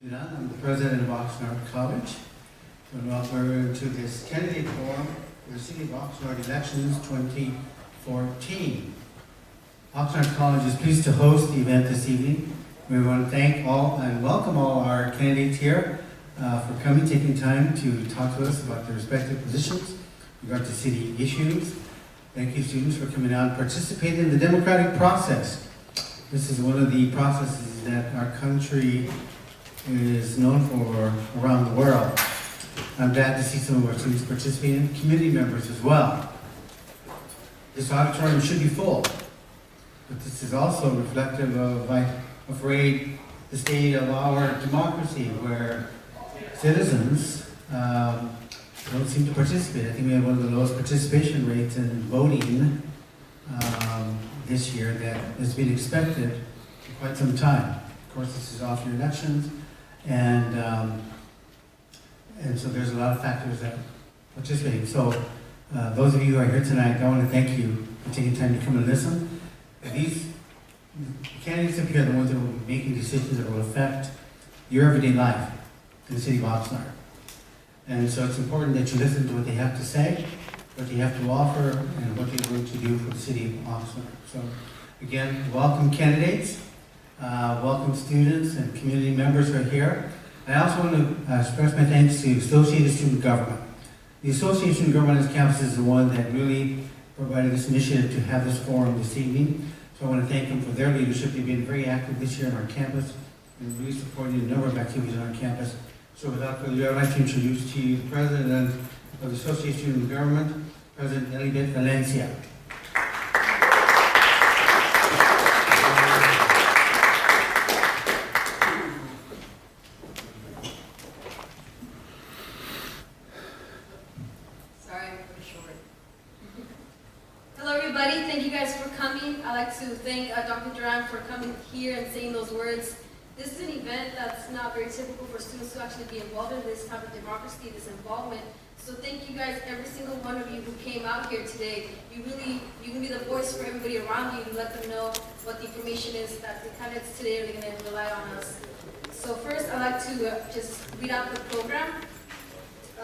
I'm the president of Oxnard College. And welcome to this candidate forum for the City of Oxnard elections 2014. Oxnard College is pleased to host the event this evening. We want to thank all and welcome all our candidates here for coming, taking time to talk to us about their respective positions in regard to city issues. Thank you, students, for coming out and participating in the democratic process. This is one of the processes that our country is known for around the world. I'm glad to see some of our students participating, community members as well. This auditorium should be full, but this is also reflective of, I'm afraid, the state of our democracy, where citizens don't seem to participate. I think we have one of the lowest participation rates in voting this year that has been expected for quite some time. Of course, this is after elections, and so there's a lot of factors that participate. So those of you who are here tonight, I want to thank you for taking time to come and listen. These candidates up here are the ones that will be making decisions that will affect your everyday life in the city of Oxnard. And so it's important that you listen to what they have to say, what they have to offer, and what they're going to do for the city of Oxnard. So again, welcome candidates. Welcome students and community members who are here. I also want to express my thanks to Associated Student Government. The Associated Student Government on this campus is the one that really provided this initiative to have this forum this evening. So I want to thank them for their leadership. They've been very active this year on our campus and really supporting a number of activities on our campus. So without further ado, I'd like to introduce to you the President of the Associated Student Government, President Elibet Valencia. For coming here and saying those words. This is an event that's not very typical for students to actually be involved in this type of democracy, this involvement. So thank you guys, every single one of you who came out here today. You can be the voice for everybody around you to let them know what the information is that the candidates today are going to rely on us. So first, I'd like to just read out the program.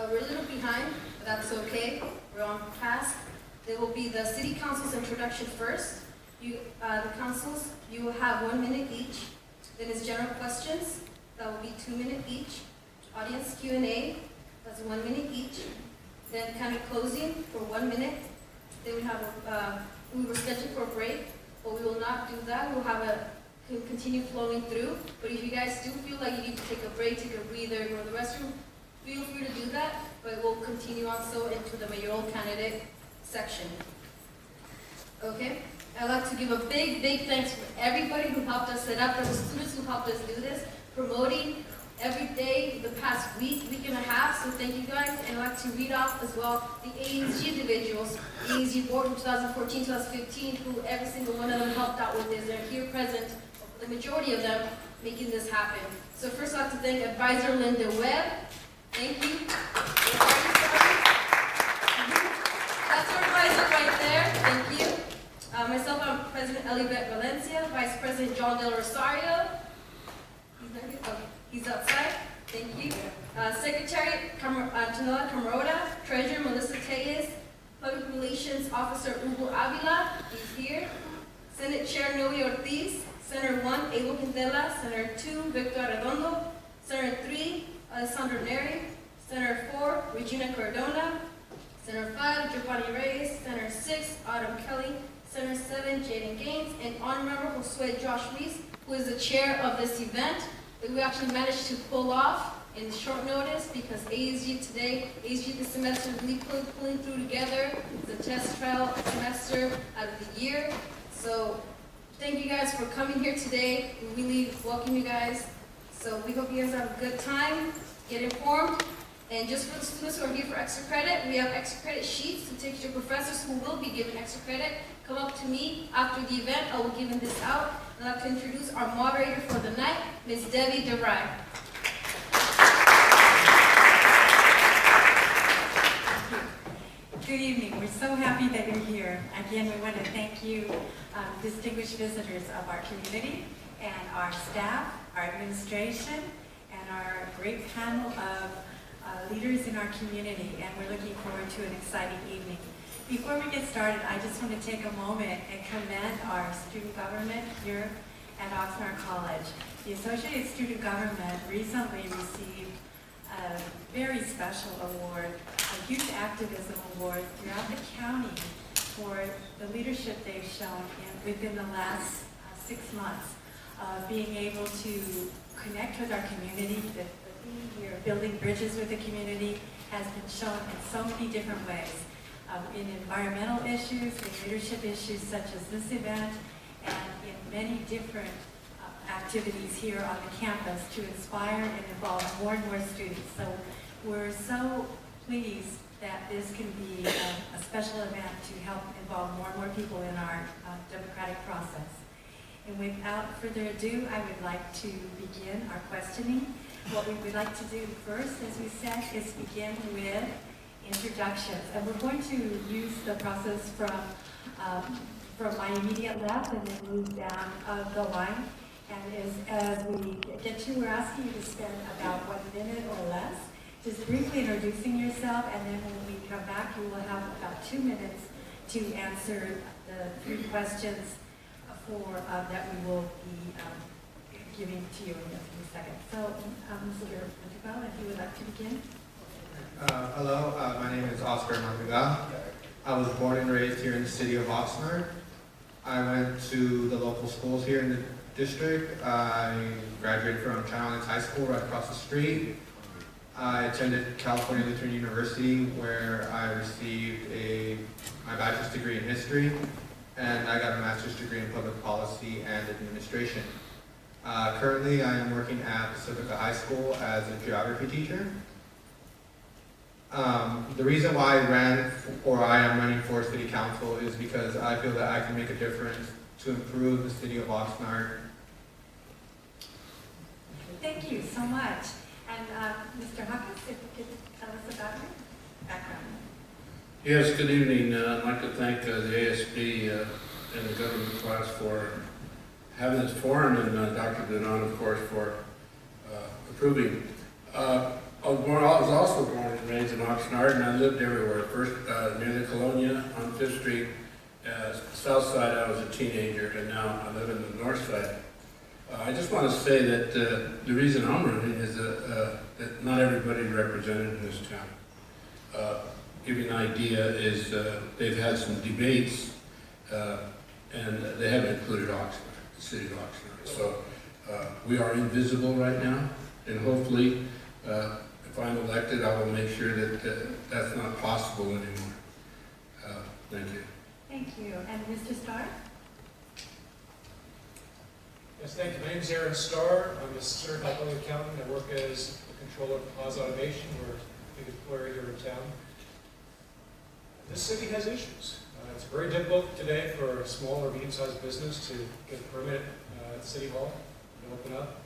We're a little behind, but that's okay. We're on task. There will be the City Council's introduction first. The councils, you will have 1 minute each. Then is general questions, that will be 2 minutes each. Audience Q&A, that's 1 minute each. Then kind of closing for 1 minute. Then we were scheduled for a break, but we will not do that. We'll continue flowing through. But if you guys do feel like you need to take a break, take a breather, go to the restroom, feel free to do that. But we'll continue on so into the mayoral candidate section. Okay? I'd like to give a big, big thanks for everybody who helped us set up. There were students who helped us do this, promoting every day the past week and a half. So thank you guys. And I'd like to read off as well the ASG individuals, the ASG board in 2014, 2015, who every single one of them helped out with this. They're here present, the majority of them making this happen. So first I'd like to thank Advisor Linda Webb. Thank you. That's our advisor right there. Thank you. Myself, I'm President Elibet Valencia, Vice President John Del Rosario. He's not here? Okay, he's outside. Thank you. Secretary Antonella Camarota, Treasurer Melissa Tellez, Public Relations Officer Hugo Avila, he's here. Senate Chair Noe Ortiz, Senator 1, Abel Quintela, Senator 2, Victor Arredondo, Senator 3, Alessandro Neri, Senator 4, Regina Cardona, Senator 5, Giovanni Reyes, Senator 6, Autumn Kelly, Senator 7, Jaden Gaines, and Honorable Josue Josh Reese, who is the chair of this event that we actually managed to pull off in short notice because ASG this semester is really pulling through together. It's a test trial semester out of the year. So thank you guys for coming here today. We really welcome you guys. So we hope you guys have a good time, get informed. And just for the students who are here for extra credit, we have extra credit sheets to take to your professors who will be given extra credit. Come up to me after the event. I will give this out. I'd like to introduce our moderator for the night, Ms. Debbie DeVry. Good evening. We're so happy that you're here. Again, we want to thank you, distinguished visitors of our community and our staff, our administration, and and our great panel of leaders in our community, and we're looking forward to an exciting evening. Before we get started, I just want to take a moment and commend our student government here at Oxnard College. The Associated Student Government recently received a very special award, a youth activism award throughout the county for the leadership they've shown within the last 6 months of being able to connect with our community. The theme here, building bridges with the community, has been shown in so many different ways. In environmental issues, in leadership issues such as this event, and in many different activities here on the campus to inspire and involve more and more students. So we're so pleased that this can be a special event to help involve more and more people in our democratic process. And without further ado, I would like to begin our questioning. What we would like to do first, as we said, is begin with introductions. And we're going to use the process from my immediate left and then move down the line. And as we get to, we're asking you to spend about 1 minute or less just briefly introducing yourself, and then when we come back, you will have about 2 minutes to answer the 3 questions that we will be giving to you in a few seconds. So, Mr. Montegal, if you would like to begin. Hello, my name is Oscar Montegal. I was born and raised here in the city of Oxnard. I went to the local schools here in the district. I graduated from Channel High School right across the street. I attended California Lutheran University, where I received my bachelor's degree in history, and I got a master's degree in public policy and administration. Currently, I am working at Pacifica High School as a geography teacher. The reason why I am running for city council is because I feel that I can make a difference to improve the city of Oxnard. Thank you so much. And Mr. Hawkins, if you could tell us about your background. Yes, good evening. I'd like to thank the ASB and the government class for having this forum, and Dr. Denon, of course, for approving. I was also born and raised in Oxnard, and I lived everywhere. First near the Colonia on 5th Street. South side, I was a teenager, and now I live in the north side. I just want to say that the reason I'm running is that not everybody is represented in this town. Give you an idea is they've had some debates, and they haven't included Oxnard, the city of Oxnard. So we are invisible right now, and hopefully, if I'm elected, I will make sure that that's not possible anymore. Thank you. Thank you. And Mr. Starr? Yes, thank you. My name is Aaron Starr. I'm a certified public accountant. I work as the controller of Plaza Automation. We're a big employer here in town. This city has issues. It's very difficult today for a small or medium-sized business to get a permit at City Hall and open up.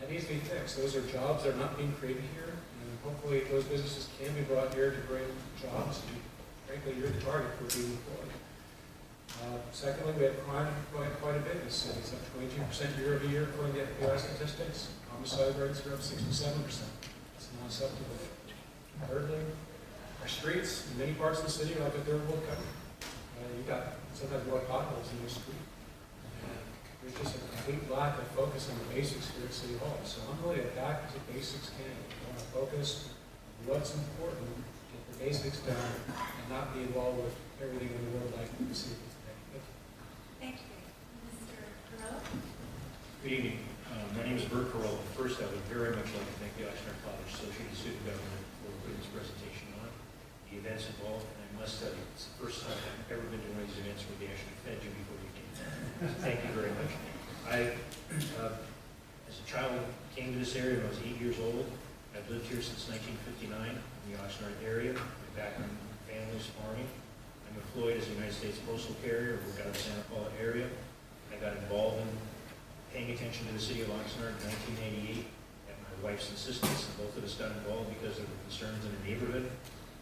That needs to be fixed. Those are jobs that are not being created here, and hopefully those businesses can be brought here to bring jobs. And frankly, you're the target for being employed. Secondly, we have crime going up quite a bit in the city. It's up 22% year over year according to the FBI statistics. Homicide rates are up 67%. It's not acceptable. Thirdly, our streets in many parts of the city are like a third world country. You've got sometimes more potholes in your street. There's just a complete lack of focus on the basics here at City Hall. So I'm really a back to basics candidate. I want to focus on what's important, get the basics done, and not be involved with everything in the world like we see today. Thank you. Mr. Carrillo? Good evening. My name is Bert Carrillo. First, I would very much like to thank the Oxnard College Associated Student Government for putting this presentation on. The events involved, and I must tell you, it's the first time I've ever been to one of these events where they actually fed you before you came. So thank you very much. I, as a child, came to this area when I was 8 years old. I've lived here since 1959 in the Oxnard area. My background, family's farming. I'm employed as a United States Postal Carrier, work out of the Santa Paula area. I got involved in paying attention to the city of Oxnard in 1988 at my wife's insistence, and both of us got involved because there were concerns in the neighborhood.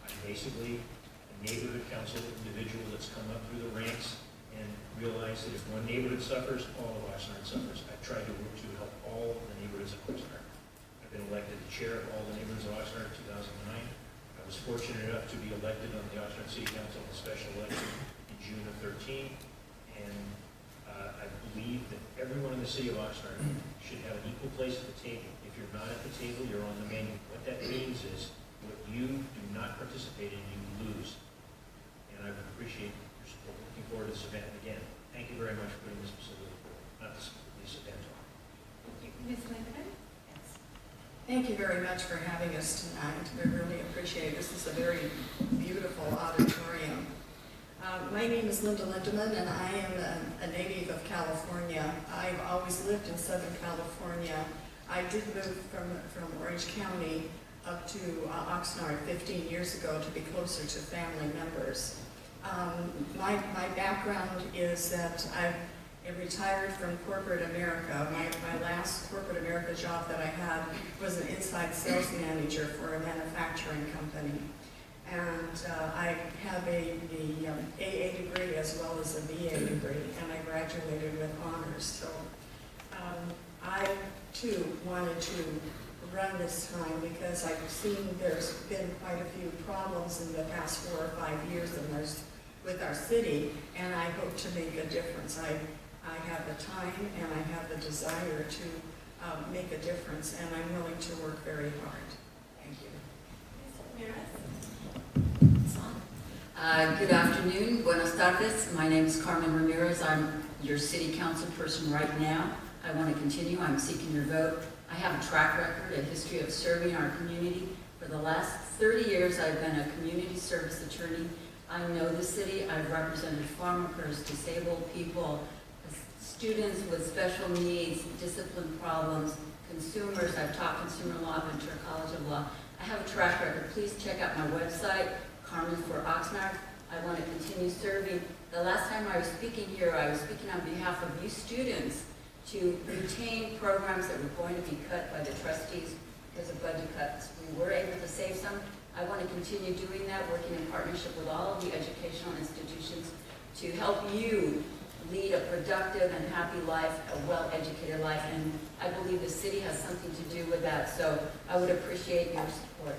I'm basically a neighborhood council individual that's come up through the ranks and realize that if one neighborhood suffers, all of Oxnard suffers. I've tried to work to help all the neighborhoods of Oxnard. I've been elected the chair of all the neighborhoods of Oxnard in 2009. I was fortunate enough to be elected on the Oxnard City Council in a special election in June of 13, and I believe that everyone in the city of Oxnard should have an equal place at the table. If you're not at the table, you're on the menu. What that means is what you do not participate in, you lose. And I would appreciate your support. Looking forward to this event. And again, thank you very much for putting this facility forward, not this event on. Thank you. Ms. Lindeman? Yes. Thank you very much for having us tonight. We really appreciate it. This is a very beautiful auditorium. My name is Linda Lindeman, and I am a native of California. I've always lived in Southern California. I did move from Orange County up to Oxnard 15 years ago to be closer to family members. My background is that I retired from corporate America. My last corporate America job that I had was an inside sales manager for a manufacturing company. And I have a AA degree as well as a BA degree, and I graduated with honors. So I too wanted to run this time because I've seen there's been quite a few problems in the past 4 or 5 years with our city, and I hope to make a difference. I have the time and I have the desire to make a difference, and I'm willing to work very hard. Thank you. Ms. Ramirez? Good afternoon, buenas tardes. My name is Carmen Ramirez. I'm your city council person right now. I want to continue. I'm seeking your vote. I have a track record, a history of serving our community. For the last 30 years, I've been a community service attorney. I know the city. I've represented farm workers, disabled people, students with special needs, discipline problems, consumers. I've taught consumer law at Ventura College of Law. I have a track record. Please check out my website, Carmen for Oxnard. I want to continue serving. The last time I was speaking here, I was speaking on behalf of you students to retain programs that were going to be cut by the trustees because of budget cuts. We were able to save some. I want to continue doing that, working in partnership with all of the educational institutions to help you lead a productive and happy life, a well-educated life, and I believe the city has something to do with that, so I would appreciate your support.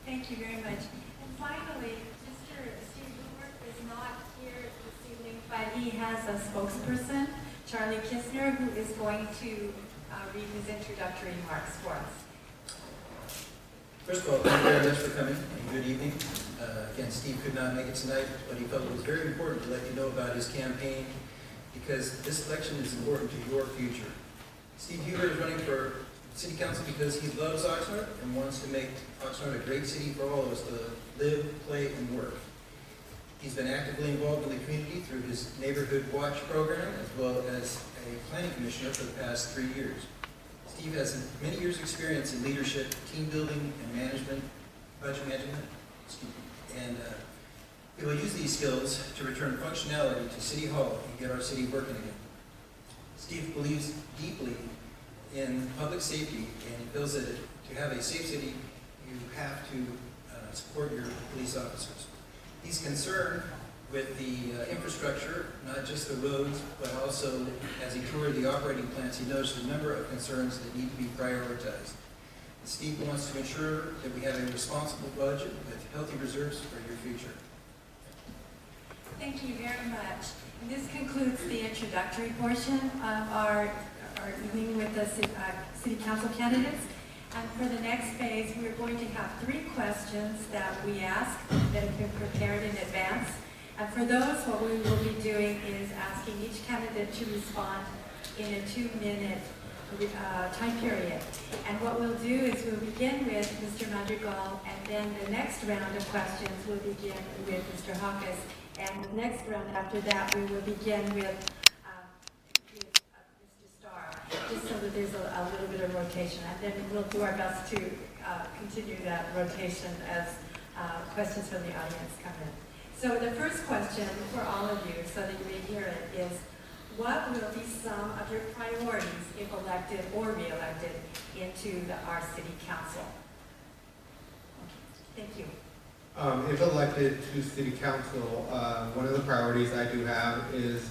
Thank you very much. And finally, Mr. Steve Blumer is not here this evening, but he has a spokesperson, Charlie Kistner, who is going to read his introductory remarks for us. First of all, thank you very much for coming, and good evening. Again, Steve could not make it tonight, but he felt it was very important to let you know about his campaign because this election is important to your future. Steve Huber is running for city council because he loves Oxnard and wants to make Oxnard a great city for all of us to live, play, and work. He's been actively involved in the community through his Neighborhood Watch program as well as a planning commissioner for the past 3 years. Steve has many years' experience in leadership, team building, and management, budget management, and he will use these skills to return functionality to City Hall and get our city working again. Steve believes deeply in public safety and he feels that to have a safe city, you have to support your police officers. He's concerned with the infrastructure, not just the roads, but also as he toured the operating plants, he noticed a number of concerns that need to be prioritized. Steve wants to ensure that we have a responsible budget with healthy reserves for your future. Thank you very much. And this concludes the introductory portion of our evening with the city council candidates. And for the next phase, we're going to have 3 questions that we ask that have been prepared in advance. And for those, what we will be doing is asking each candidate to respond in a 2-minute time period. And what we'll do is we'll begin with Mr. Madrigal, and then the next round of questions will begin with Mr. Hawkes. And the next round after that, we will begin with Mr. Starr, just so that there's a little bit of rotation. And then we'll do our best to continue that rotation as questions from the audience come in. So the first question for all of you, so that you may hear it, is what will be some of your priorities if elected or re-elected into our city council? Okay, thank you. If elected to city council, one of the priorities I do have is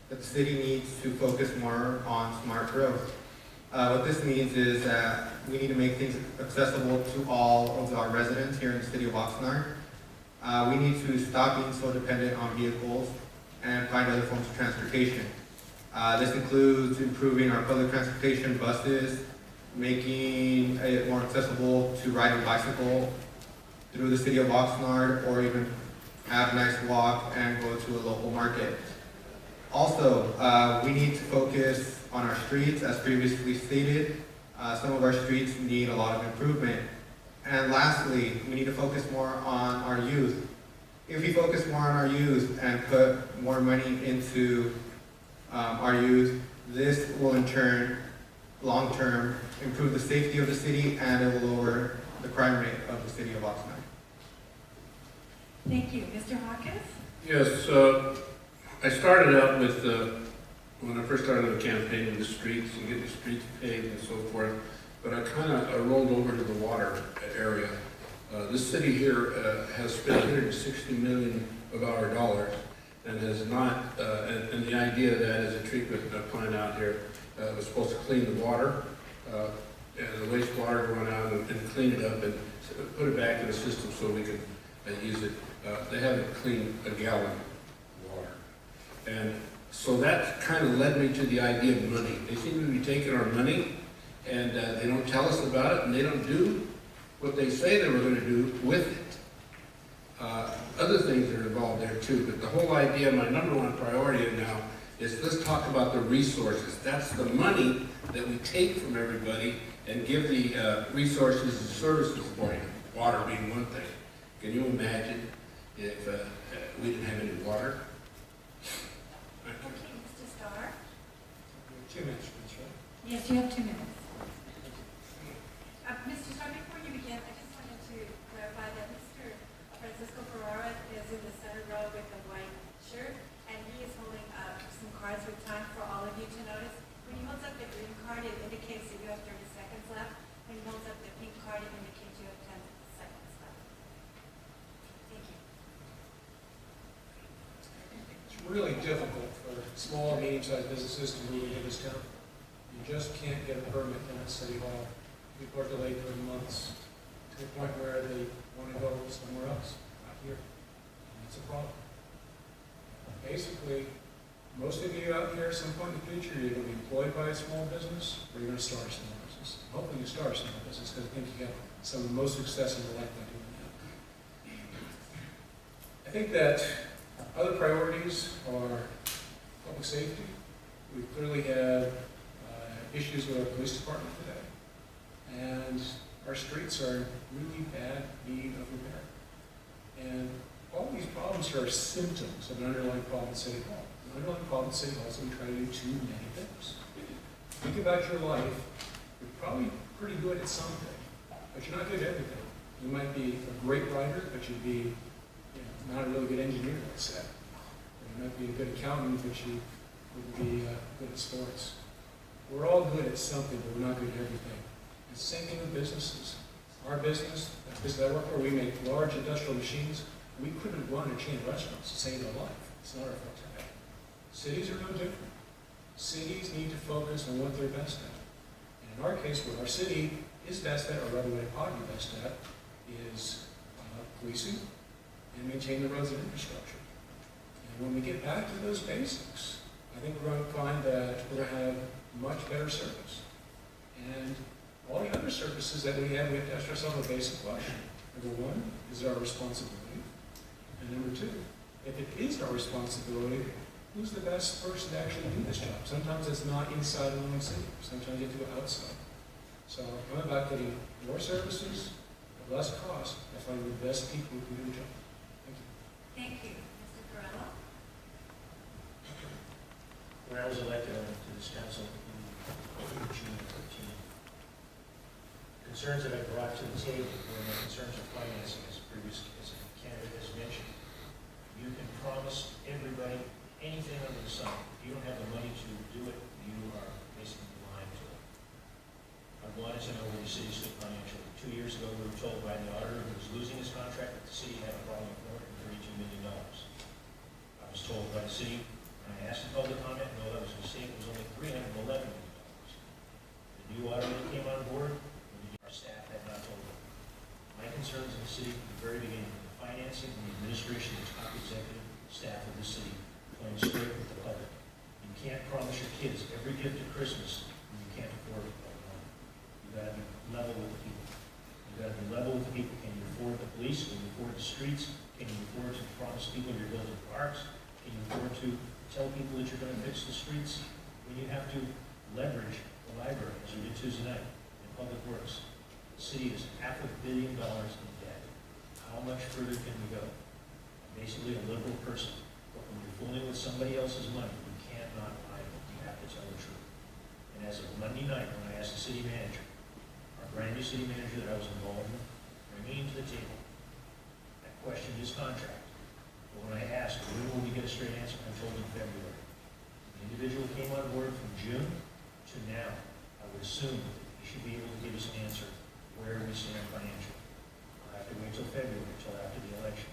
that the city needs to focus more on smart growth. What this means is that we need to make things accessible to all of our residents here in the city of Oxnard. We need to stop being so dependent on vehicles and find other forms of transportation. This includes improving our public transportation buses, making it more accessible to ride a bicycle through the city of Oxnard, or even have a nice walk and go to a local market. Also, we need to focus on our streets, as previously stated. Some of our streets need a lot of improvement. And lastly, we need to focus more on our youth. If we focus more on our youth and put more money into our youth, this will in turn, long-term, improve the safety of the city, and it will lower the crime rate of the city of Oxnard. Thank you. Mr. Hawkins? Yes, I started out with, when I first started the campaign, with the streets and getting the streets paved and so forth, but I kind of rolled over to the water area. This city here has spent $160 million of our dollars and has not, and the idea of that is a treatment plant out here was supposed to clean the water, and the wastewater run out and clean it up and put it back in the system so we can use it. They haven't cleaned a gallon of water. And so that kind of led me to the idea of money. They seem to be taking our money and they don't tell us about it, and they don't do what they say they were going to do with it. Other things are involved there too, but the whole idea, my number one priority now is let's talk about the resources. That's the money that we take from everybody and give the resources and services for you. Water being one thing. Can you imagine if we didn't have any water? Okay, Mr. Starr? 2 minutes, please, right? Yes, you have 2 minutes. Mr. Starr, before you begin, I just wanted to clarify that Mr. Francisco Ferrara is in the center row with the white shirt, and he is holding up some cards with time for all of you to notice. When he holds up the green card, it indicates that you have 30 seconds left. When he holds up the pink card, it indicates you have 10 seconds left. Thank you. It's really difficult for small and medium-sized businesses to move into this town. You just can't get a permit down at City Hall. People are delayed for months to the point where they want to go somewhere else, not here. And it's a problem. Basically, most of you out here at some point in the future, you're going to be employed by a small business, or you're going to start a small business. Hopefully you start a small business, because I think you get some of the most success in your life by doing that. I think that other priorities are public safety. We clearly have issues with our police department today. And our streets are in really bad need of repair. And all these problems are symptoms of an underlying problem at City Hall. The underlying problem at City Hall is that we try to do too many things. Think about your life. You're probably pretty good at something, but you're not good at everything. You might be a great writer, but you'd be not a really good engineer, let's say. Or you might be a good accountant, but you wouldn't be good at sports. We're all good at something, but we're not good at everything. It's the same thing with businesses. Our business, the business I work for, we make large industrial machines. We couldn't run a chain of restaurants to save our life. It's not our forte. Cities are no different. Cities need to focus on what they're best at. And in our case, what our city is best at, or rather what it ought to be best at, is policing and maintain the roads and infrastructure. And when we get back to those basics, I think we're going to find that we're going to have much better service. And all the other services that we have to ask ourselves a basic question. Number one, is it our responsibility? And number two, if it is our responsibility, who's the best person to actually do this job? Sometimes it's not inside a long city. Sometimes you have to go outside. So I'm about getting more services at less cost by finding the best people who can do the job. Thank you. Thank you. Mr. Corello? When I was elected to this council in June 13, concerns that I brought to the table were the concerns of financing, as the previous candidate has mentioned. You can promise everybody anything under the sun. If you don't have the money to do it, you are basically lying to them. I wanted to know where the city stood financially. 2 years ago, we were told by the auditor who was losing his contract that the city had a problem of $432 million. I was told by the city, when I asked the public comment, no, that was a mistake, it was only $311 million. The new auditor came on board, and our staff had not told them. My concerns in the city from the very beginning, the financing and the administration, the top executive staff of the city, playing straight with the public. You can't promise your kids every gift at Christmas when you can't afford it right now. You've got to be level with the people. You've got to be level with the people. Can you afford the police? Can you afford the streets? Can you afford to promise people you're building parks? Can you afford to tell people that you're going to fix the streets? When you have to leverage the library, as we did Tuesday night, in public works. The city is $500 million in debt. How much further can we go? I'm basically a liberal person, but when you're fooling with somebody else's money, you cannot lie. You have to tell the truth. And as of Monday night, when I asked the city manager, our brand new city manager that I was involved in, bringing him to the table, I questioned his contract. But when I asked, when will we get a straight answer, I told him February. The individual came on board from June to now. I would assume he should be able to give us an answer where we stand financially. I'll have to wait till February, until after the election.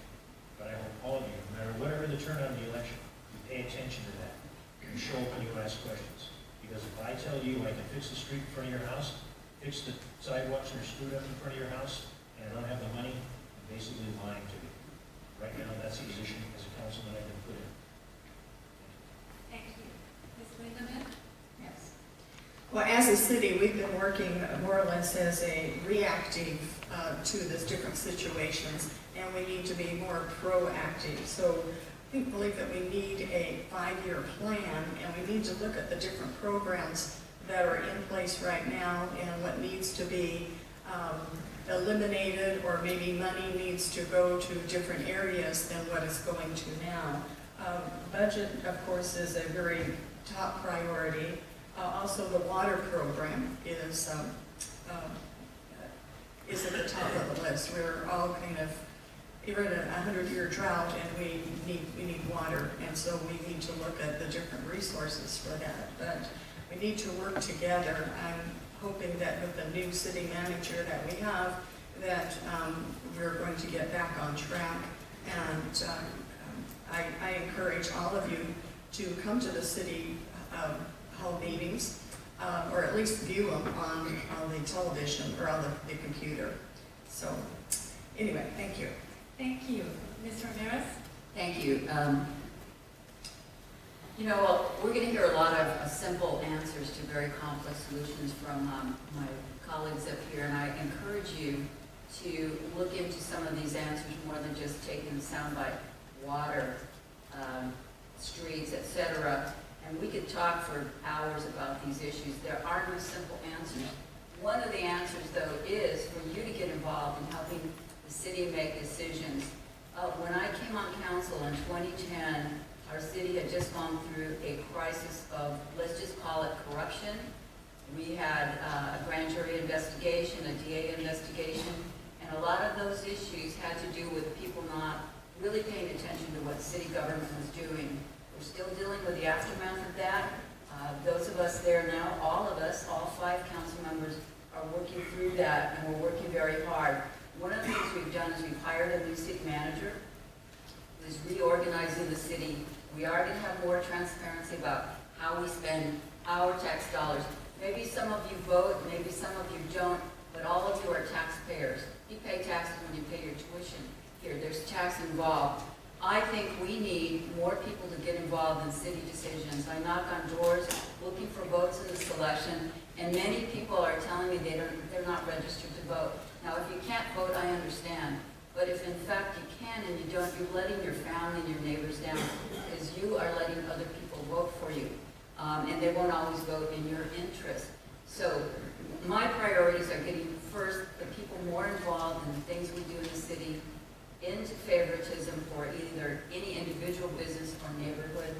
But I hope all of you, no matter whatever the turnout of the election, you pay attention to that. You show up and you ask questions. Because if I tell you I can fix the street in front of your house, fix the sidewalks that are screwed up in front of your house, and I don't have the money, I'm basically lying to you. Right now, that's the position as a councilman I've been put in. Thank you. Ms. Lindeman? Yes. Well, as a city, we've been working more or less as a reactive to these different situations, and we need to be more proactive. So I believe that we need a 5-year plan, and we need to look at the different programs that are in place right now and what needs to be eliminated, or maybe money needs to go to different areas than what it's going to now. Budget, of course, is a very top priority. Also, the water program is at the top of the list. We're all kind of, we're in a 100-year drought, and we need water, and so we need to look at the different resources for that. But we need to work together. I'm hoping that with the new city manager that we have, that we're going to get back on track. And I encourage all of you to come to the city hall meetings, or at least view them on the television or on the computer. So anyway, thank you. Thank you. Ms. Ramirez? Thank you. You know, we're going to hear a lot of simple answers to very complex solutions from my colleagues up here, and I encourage you to look into some of these answers more than just taking the soundbite: water, streets, etc. And we could talk for hours about these issues. There are no simple answers. One of the answers, though, is for you to get involved in helping the city make decisions. When I came on council in 2010, our city had just gone through a crisis of, let's just call it, corruption. We had a grand jury investigation, a DA investigation, and a lot of those issues had to do with people not really paying attention to what city government was doing. We're still dealing with the aftermath of that. Those of us there now, all of us, all 5 council members, are working through that, and we're working very hard. One of the things we've done is we've hired a new city manager who is reorganizing the city. We are going to have more transparency about how we spend our tax dollars. Maybe some of you vote, maybe some of you don't, but all of you are taxpayers. You pay taxes when you pay your tuition. Here, there's tax involved. I think we need more people to get involved in city decisions. I knock on doors looking for votes in the selection, and many people are telling me they're not registered to vote. Now, if you can't vote, I understand. But if in fact you can and you don't, you're letting your family and your neighbors down, because you are letting other people vote for you. And they won't always vote in your interest. So my priorities are getting, first, the people more involved in the things we do in the city, into favoritism for either any individual business or neighborhood,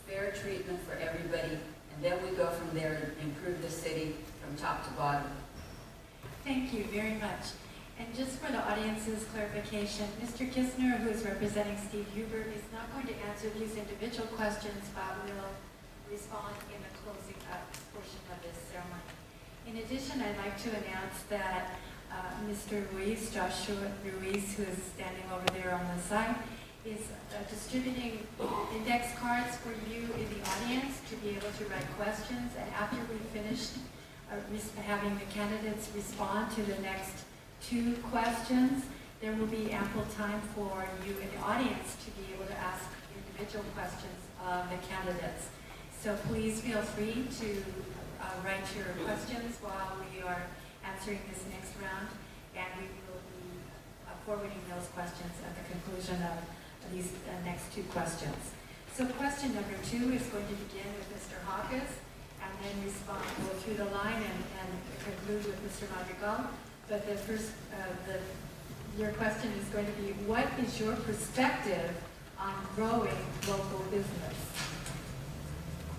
fair treatment for everybody, and then we go from there and improve the city from top to bottom. Thank you very much. And just for the audience's clarification, Mr. Kistner, who is representing Steve Hubert, is not going to answer these individual questions, but will respond in the closing up portion of this ceremony. In addition, I'd like to announce that Mr. Ruiz, Joshua Ruiz, who is standing over there on the side, is distributing index cards for you in the audience to be able to write questions. And after we finish having the candidates respond to the next 2 questions, there will be ample time for you in the audience to be able to ask individual questions of the candidates. So please feel free to write your questions while we are answering this next round, and we will be forwarding those questions at the conclusion of these next 2 questions. So question number 2 is going to begin with Mr. Hawkins, and then go through the line and conclude with Mr. Madrigal. But the first, your question is going to be, what is your perspective on growing local business?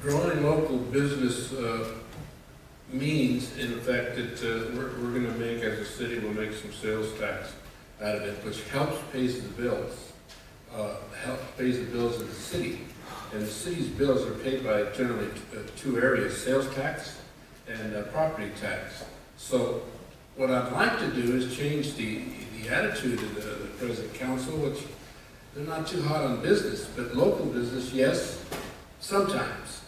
Growing local business means, in effect, that we're going to make, as a city, we'll make some sales tax out of it, which helps pays the bills, of the city. And the city's bills are paid by generally 2 areas, sales tax and property tax. So what I'd like to do is change the attitude of the present council, which they're not too hot on business, but local business, yes, sometimes.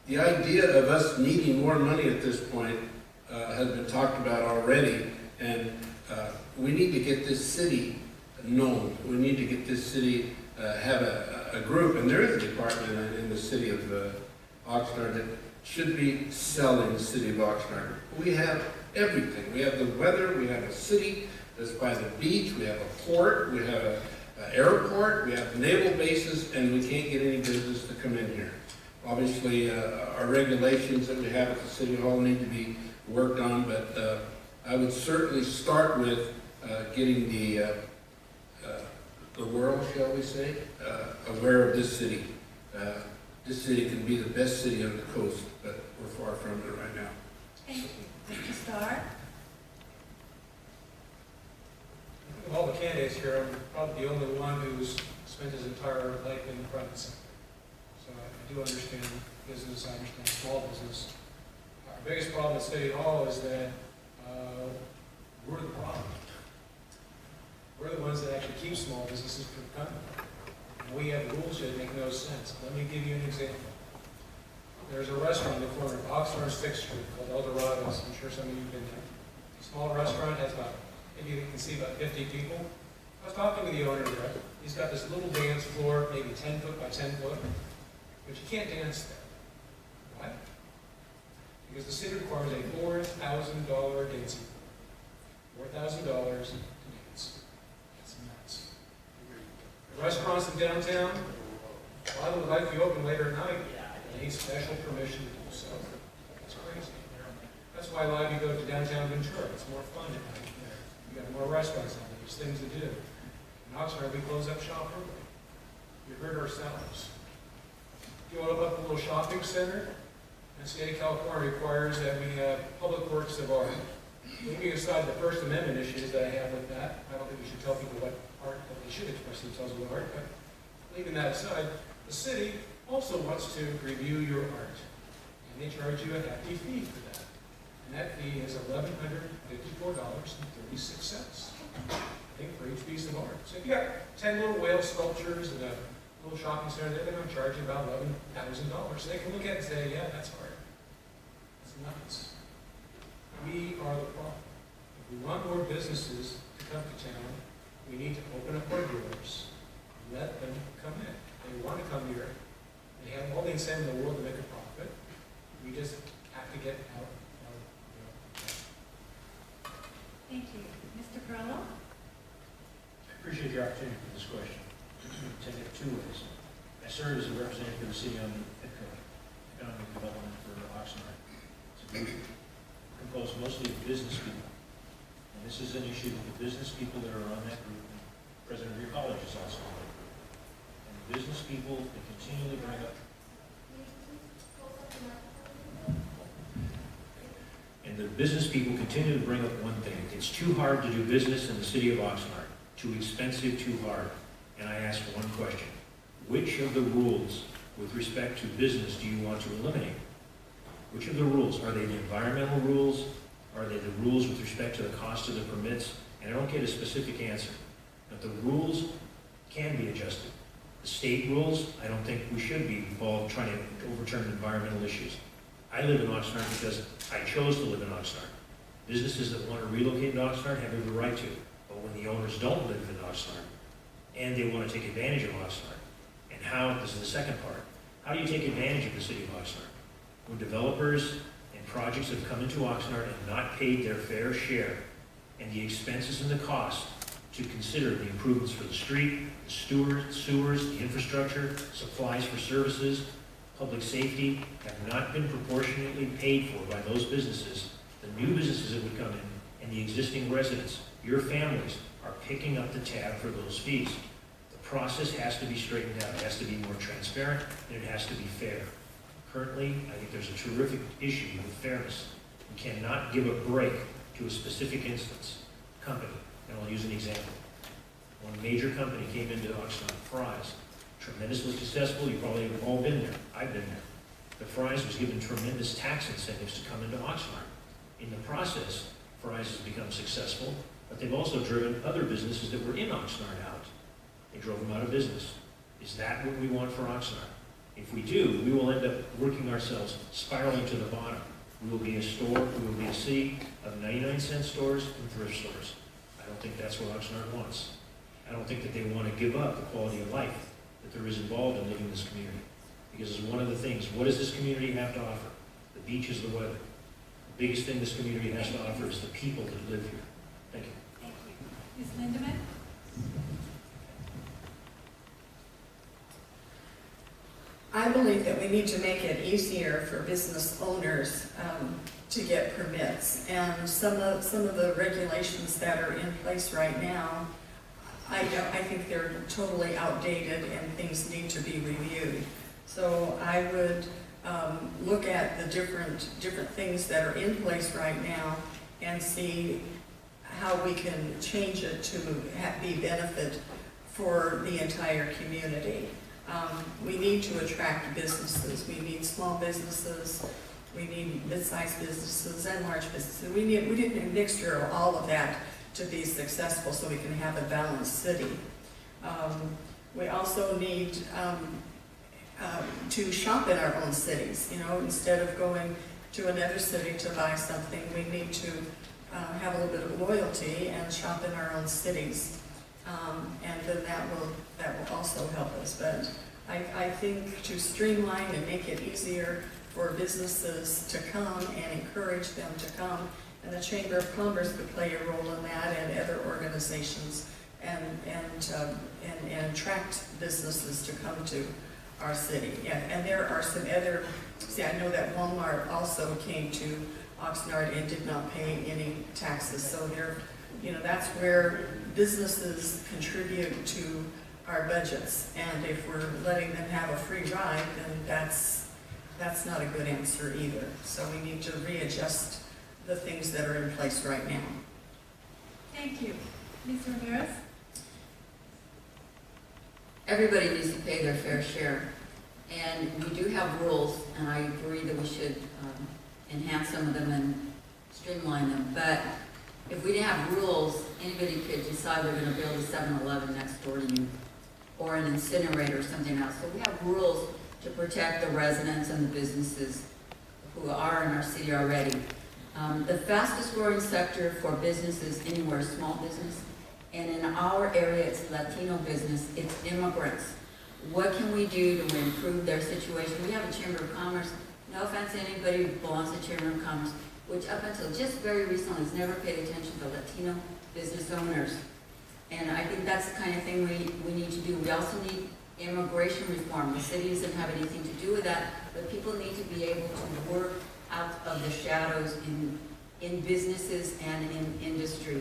The idea of us needing more money at this point has been talked about already, and we need to get this city known. We need to get this city have a group, and there is a department in the city of Oxnard that should be selling the city of Oxnard. We have everything. We have the weather, we have a city that's by the beach, we have a port, we have an airport, we have naval bases, and we can't get any business to come in here. Obviously, our regulations that we have at the City Hall need to be worked on, but I would certainly start with getting the world, shall we say, aware of this city. This city can be the best city on the coast, but we're far from it right now. Thank you. Mr. Starr? Of all the candidates here, I'm probably the only one who's spent his entire life in the private sector. So I do understand business, I understand small business. Our biggest problem at City Hall is that we're the problem. We're the ones that actually keep small businesses from coming. And we have rules that make no sense. Let me give you an example. There's a restaurant in the corner of Oxnard 6th Street called El Dorado's. I'm sure some of you have been there. Small restaurant, has about, maybe you can see about 50 people. I was talking with the owner there. He's got this little dance floor, maybe 10 foot by 10 foot, but you can't dance there. Why? Because the city requires a $4,000 dancing fee. $4,000 to dance. That's nuts. The restaurants in downtown, a lot of them like to be open later at night. They need special permission to do so. That's crazy. That's why a lot of you go to downtown Ventura. It's more fun at night there. You got more restaurants out there. There's things to do. In Oxnard, we close up shop early. We hurt ourselves. You open up a little shopping center, and the state of California requires that we have public works of art. Leaving aside the First Amendment issues that I have with that, I don't think we should tell people what art, that they should express themselves with art, but leaving that aside, the city also wants to review your art, and they charge you a hefty fee for that. And that fee is $1,154.36, I think, for each piece of art. So if you got 10 little whale sculptures in a little shopping center, they're going to charge you about $11,000. So they can look at it and say, yeah, that's art. That's nuts. We are the problem. If we want more businesses to come to town, we need to open up our doors, let them come in. They want to come here. They have all the incentive in the world to make a profit. We just have to get out. Thank you. Mr. Perlow? I appreciate your opportunity for this question. Take it 2 ways. I serve as a representative of the city on the economic development for Oxnard. It's a group composed mostly of business people. And this is an issue that the business people that are on that group, and President of your college is also on that group. And the business people that continually bring up one thing. It's too hard to do business in the city of Oxnard. Too expensive, too hard. And I ask one question. Which of the rules with respect to business do you want to eliminate? Which of the rules? Are they the environmental rules? Are they the rules with respect to the cost of the permits? And I don't get a specific answer. But the rules can be adjusted. The state rules, I don't think we should be involved trying to overturn environmental issues. I live in Oxnard because I chose to live in Oxnard. Businesses that want to relocate to Oxnard have every right to. But when the owners don't live in Oxnard and they want to take advantage of Oxnard, and how, this is the second part, how do you take advantage of the city of Oxnard? When developers and projects have come into Oxnard and not paid their fair share, and the expenses and the cost to consider the improvements for the street, the sewers, the infrastructure, supplies for services, public safety, have not been proportionately paid for by those businesses, the new businesses that would come in, and the existing residents, your families, are picking up the tab for those fees. The process has to be straightened out. It has to be more transparent, and it has to be fair. Currently, I think there's a terrific issue with fairness. We cannot give a break to a specific instance, company, and I'll use an example. One major company came into Oxnard, Fry's, tremendously successful. You probably have all been there. I've been there. The Fry's was given tremendous tax incentives to come into Oxnard. In the process, Fry's has become successful, but they've also driven other businesses that were in Oxnard out. They drove them out of business. Is that what we want for Oxnard? If we do, we will end up working ourselves, spiraling to the bottom. We will be a store, we will be a city of 99-cent stores and thrift stores. I don't think that's what Oxnard wants. I don't think that they want to give up the quality of life that there is involved in living in this community. Because it's one of the things, what does this community have to offer? The beach is the weather. The biggest thing this community has to offer is the people that live here. Thank you. Thank you. Ms. Lindemann? I believe that we need to make it easier for business owners to get permits. And some of the regulations that are in place right now, I think they're totally outdated and things need to be reviewed. So I would look at the different things that are in place right now and see how we can change it to be benefit for the entire community. We need to attract businesses. We need small businesses. We need mid-sized businesses and large businesses. We need a mixture of all of that to be successful so we can have a balanced city. We also need to shop in our own cities. You know, instead of going to another city to buy something, we need to have a little bit of loyalty and shop in our own cities. And then that will also help us. But I think to streamline and make it easier for businesses to come and encourage them to come, and the Chamber of Commerce could play a role in that, and other organizations, and attract businesses to come to our city. And there are some other. See, I know that Walmart also came to Oxnard and did not pay any taxes. So there, you know, that's where businesses contribute to our budgets. And if we're letting them have a free ride, then that's not a good answer either. So we need to readjust the things that are in place right now. Thank you. Ms. Ramirez? Everybody needs to pay their fair share. And we do have rules, and I agree that we should enhance some of them and streamline them. But if we didn't have rules, anybody could decide they're going to build a 7-Eleven next door to you, or an incinerator or something else. So we have rules to protect the residents and the businesses who are in our city already. The fastest growing sector for businesses anywhere is small business. And in our area, it's Latino business, it's immigrants. What can we do to improve their situation? We have a Chamber of Commerce, no offense to anybody who belongs to Chamber of Commerce, which up until just very recently has never paid attention to Latino business owners. And I think that's the kind of thing we need to do. We also need immigration reform. The city doesn't have anything to do with that, but people need to be able to work out of the shadows in businesses and in industry.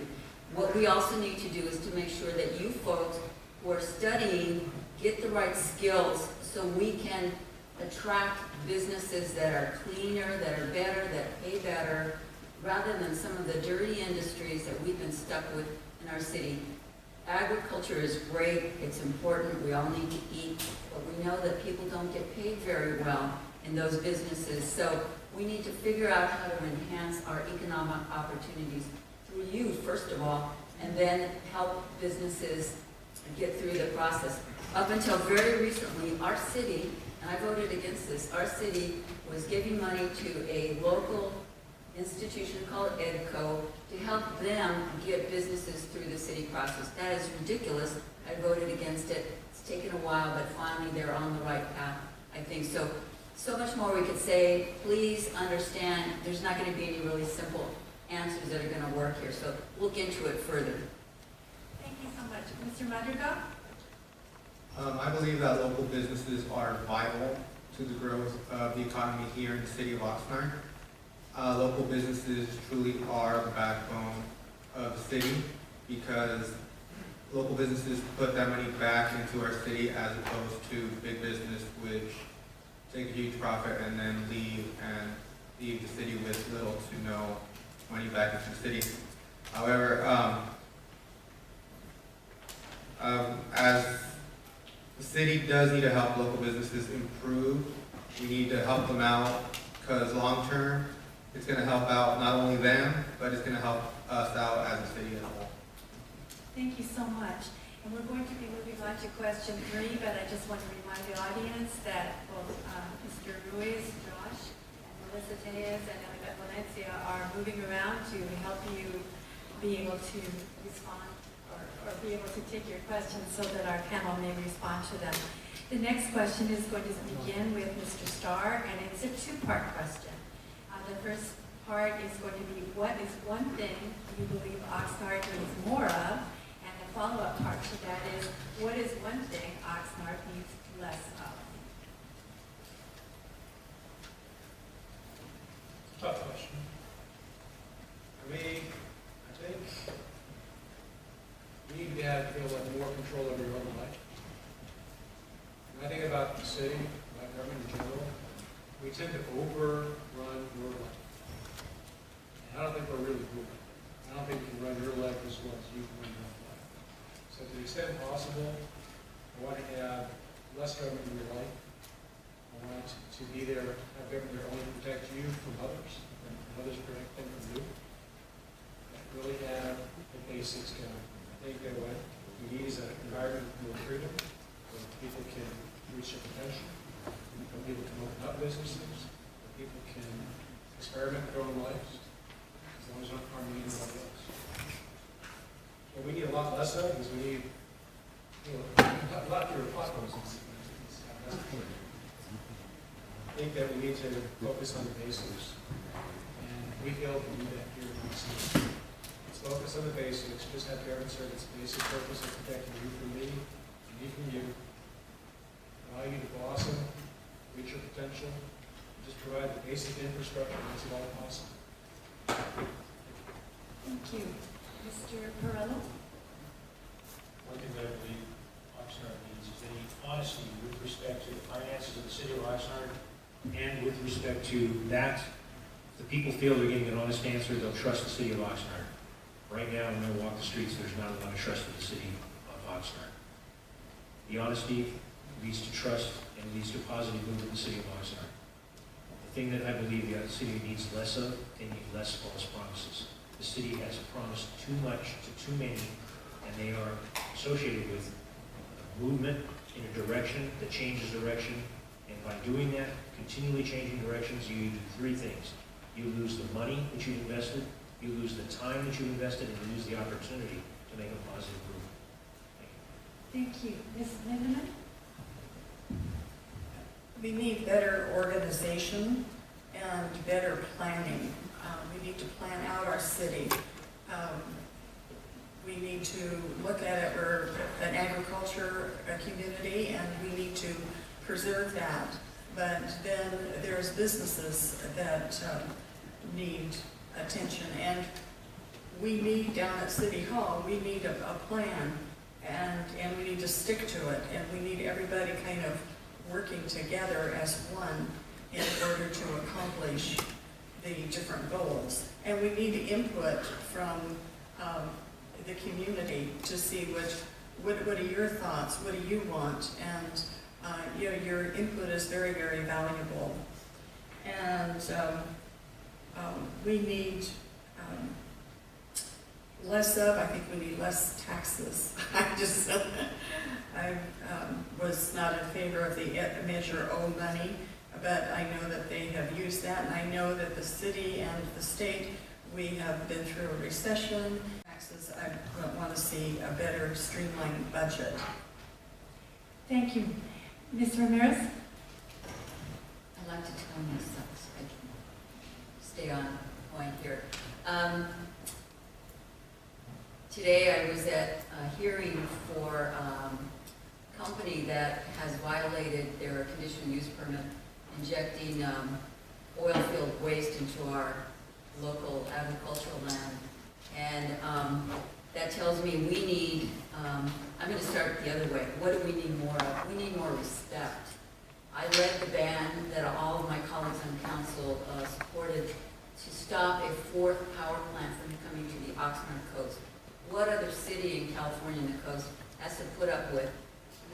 What we also need to do is to make sure that you folks who are studying get the right skills so we can attract businesses that are cleaner, that are better, that pay better, rather than some of the dirty industries that we've been stuck with in our city. Agriculture is great, it's important, we all need to eat, but we know that people don't get paid very well in those businesses. So we need to figure out how to enhance our economic opportunities through you, first of all, and then help businesses get through the process. Up until very recently, our city, and I voted against this, our city was giving money to a local institution called EDCO to help them get businesses through the city process. That is ridiculous. I voted against it. It's taken a while, but finally they're on the right path, I think. So much more we could say. Please understand there's not going to be any really simple answers that are going to work here. So look into it further. Thank you so much. Mr. Madrigal? I believe that local businesses are vital to the growth of the economy here in the city of Oxnard. Local businesses truly are the backbone of the city because local businesses put that money back into our city as opposed to big business which take a huge profit and then leave the city with little to no money back into the city. However, as the city does need to help local businesses improve, we need to help them out because long term, it's going to help out not only them, but it's going to help us out as a city as a whole. Thank you so much. And we're going to be moving on to question 3, but I just want to remind the audience that both Mr. Ruiz, Josh, and Melissa Tejas, and Elizabeth Valencia are moving around to help you be able to respond or be able to take your questions so that our panel may respond to them. The next question is going to begin with Mr. Starr, and it's a 2-part question. The first part is going to be, what is one thing you believe Oxnard needs more of? And the follow-up part to that is, what is one thing Oxnard needs less of? Tough question. For me, I think you need to feel like more control over your own life. When I think about the city, my government in general, we tend to overrun your life. And I don't think we're really doing it. I don't think you can run your life as well as you can run your own life. So to the extent possible, I want to have less government in your life. I want to be there, have government there only to protect you from others, and others protect them from you. And really have the basics going. I think that what we need is an environment of more freedom, where people can reach their potential. People can open up businesses, people can experiment with their own lives, as long as they're not harming anybody else. What we need a lot less of is we need a lot fewer potholes. I think that we need to focus on the basics, and we fail to do that here in Oxnard. Let's focus on the basics, just have government serve its basic purpose of protecting you from me, and me from you, allow you to blossom, reach your potential, just provide the basic infrastructure that makes it all possible. Thank you. Mr. Perello? One thing that I believe Oxnard needs is any honesty with respect to the finances of the city of Oxnard and with respect to that. If the people feel they're getting an honest answer, they'll trust the city of Oxnard. Right now, when I walk the streets, there's not a lot of trust in the city of Oxnard. The honesty leads to trust and leads to positive movement in the city of Oxnard. The thing that I believe the city needs less of, they need less false promises. The city has promised too much to too many, and they are associated with a movement in a direction that changes direction. And by doing that, continually changing directions, you do 3 things. You lose the money that you've invested, you lose the time that you invested, and you lose the opportunity to make a positive movement. Thank you. Thank you. Ms. Lindemann? We need better organization and better planning. We need to plan out our city. We need to look at it, we're an agriculture community, and we need to preserve that. But then there's businesses that need attention, and we need down at City Hall, we need a plan, and we need to stick to it, and we need everybody kind of working together as one in order to accomplish the different goals. And we need input from the community to see what are your thoughts, what do you want, and your input is very, very valuable. And we need less of, I think we need less taxes. I was not in favor of the Measure O money, but I know that they have used that, and I know that the city and the state, we have been through a recession. Taxes, I want to see a better streamlined budget. Thank you. Ms. Ramirez? I'd like to tone this up so I can stay on point here. Today I was at a hearing for a company that has violated their conditional use permit, injecting oil field waste into our local agricultural land. And that tells me we need, I'm going to start the other way. What do we need more of? We need more respect. I led the ban that all of my colleagues on council supported to stop a fourth power plant from coming to the Oxnard coast. What other city in California and the coast has to put up with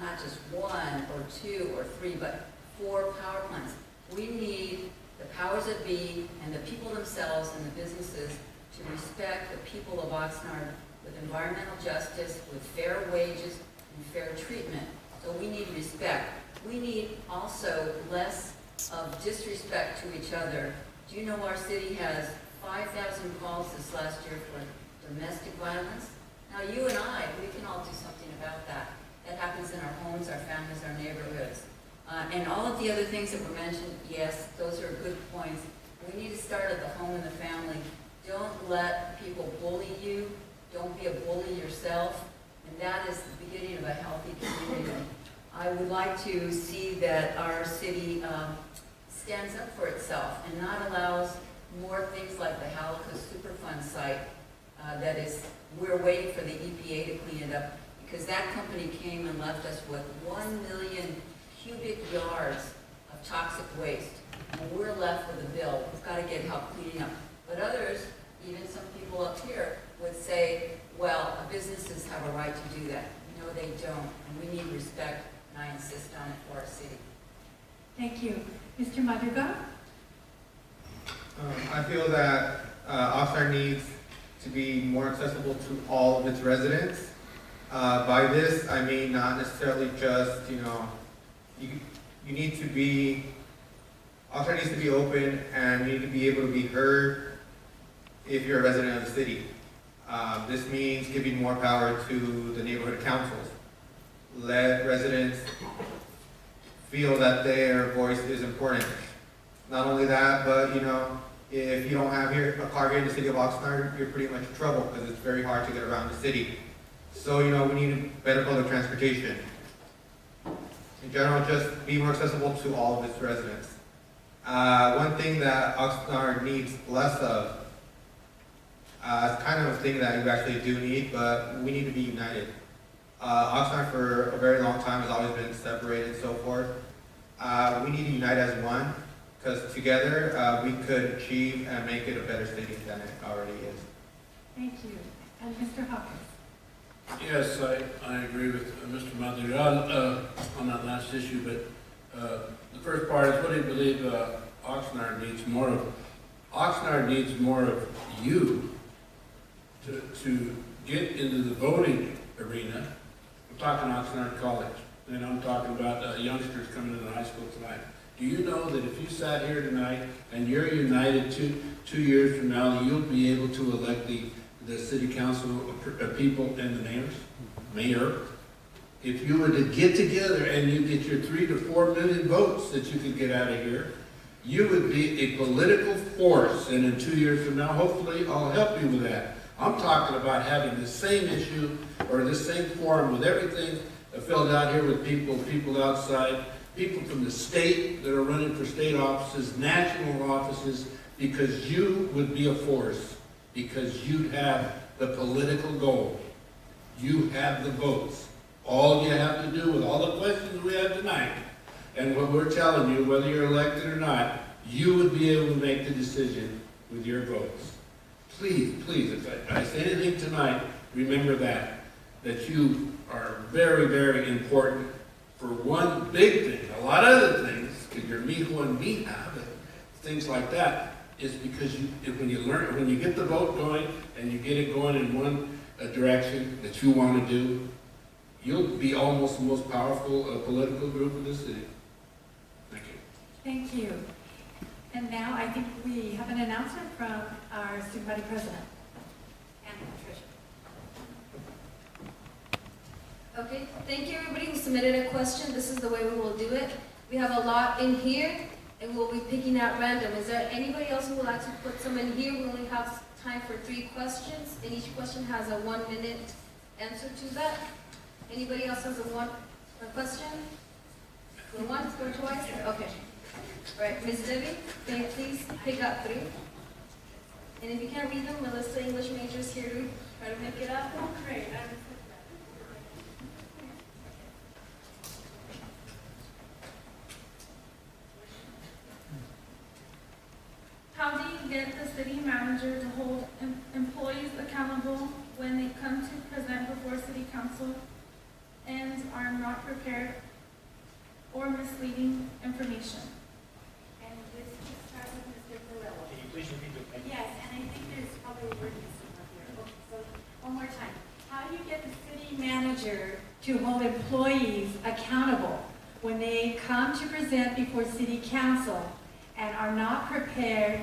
not just one or two or three, but 4 power plants? We need the powers that be and the people themselves and the businesses to respect the people of Oxnard with environmental justice, with fair wages and fair treatment. So we need respect. We need also less of disrespect to each other. Do you know our city has 5,000 calls this last year for domestic violence? Now you and I, we can all do something about that. That happens in our homes, our families, our neighborhoods. And all of the other things that were mentioned, yes, those are good points. We need to start at the home and the family. Don't let people bully you. Don't be a bully yourself. And that is the beginning of a healthy community. I would like to see that our city stands up for itself and not allows more things like the Halakha Superfund site that is, we're waiting for the EPA to clean it up, because that company came and left us with 1 million cubic yards of toxic waste. And we're left with a bill. We've got to get help cleaning up. But others, even some people up here, would say, well, businesses have a right to do that. No, they don't. And we need respect, and I insist on it for our city. Thank you. Mr. Madrigal? I feel that Oxnard needs to be more accessible to all of its residents. By this, I mean not necessarily just, you need to be, Oxnard needs to be open, and you need to be able to be heard if you're a resident of the city. This means giving more power to the neighborhood councils. Let residents feel that their voice is important. Not only that, but if you don't have a car here in the city of Oxnard, you're pretty much in trouble, because it's very hard to get around the city. So, we need better public transportation. In general, just be more accessible to all of its residents. One thing that Oxnard needs less of, it's kind of a thing that you actually do need, but we need to be united. Oxnard for a very long time has always been separated and so forth. We need to unite as one, because together we could achieve and make it a better city than it already is. Thank you. And Mr. Hawkins? Yes, I agree with Mr. Madrigal on that last issue, but the first part is, what do you believe Oxnard needs more of? Oxnard needs more of you to get into the voting arena. I'm talking Oxnard College, and I'm talking about youngsters coming into high school tonight. Do you know that if you sat here tonight and you're united 2 years from now, you'll be able to elect the city council people and the mayor? If you were to get together and you get your 3 to 4 million votes that you could get out of here, you would be a political force. And in 2 years from now, hopefully, I'll help you with that. I'm talking about having the same issue or the same forum with everything filled out here with people outside, people from the state that are running for state offices, national offices, because you would be a force, because you'd have the political goal. You have the votes. All you have to do with all the questions we have tonight, and what we're telling you, whether you're elected or not, you would be able to make the decision with your votes. Please, if I say anything tonight, remember that you are very, very important for one big thing. A lot of other things, because you're me who and me have, things like that is because when you get the vote going and you get it going in one direction that you want to do, you'll be almost the most powerful political group in the city. Thank you. Thank you. And now I think we have an announcement from our student body president, Anna Patricia. Okay, thank you everybody who submitted a question. This is the way we will do it. We have a lot in here, and we'll be picking out random. Is there anybody else who would like to put some in here? We only have time for 3 questions, and each question has a 1-minute answer to that. Anybody else has a question? Going once, going twice? Okay. All right, Ms. Debbie, can you please pick up 3? And if you can't read them, Melissa, English majors here to try to make it up. Oh, great. How do you get the city manager to hold employees accountable when they come to present before city council and are not prepared or misleading information? And this should start with Mr. Carrillo. Can you please repeat the question? Yes, and I think there's probably a word missing up here. Okay, so one more time. How do you get the city manager to hold employees accountable when they come to present before city council and are not prepared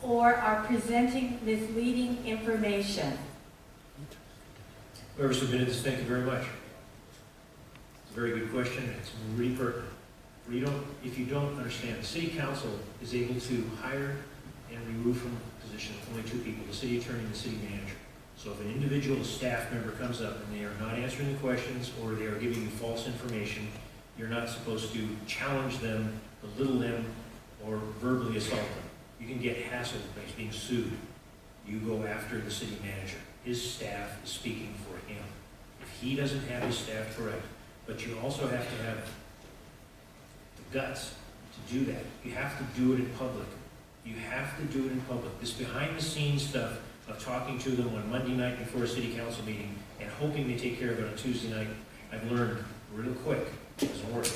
or are presenting misleading information? Whoever submitted this, thank you very much. It's a very good question. It's really pertinent. If you don't understand, the city council is able to hire and remove from position only 2 people, the city attorney and the city manager. So if an individual staff member comes up and they are not answering the questions or they are giving you false information, you're not supposed to challenge them, belittle them, or verbally assault them. You can get hassled by being sued. You go after the city manager. His staff is speaking for him. If he doesn't have his staff correct, but you also have to have the guts to do that. You have to do it in public. You have to do it in public. This behind-the-scenes stuff of talking to them on Monday night before a city council meeting and hoping they take care of it on Tuesday night, I've learned real quick, it doesn't work.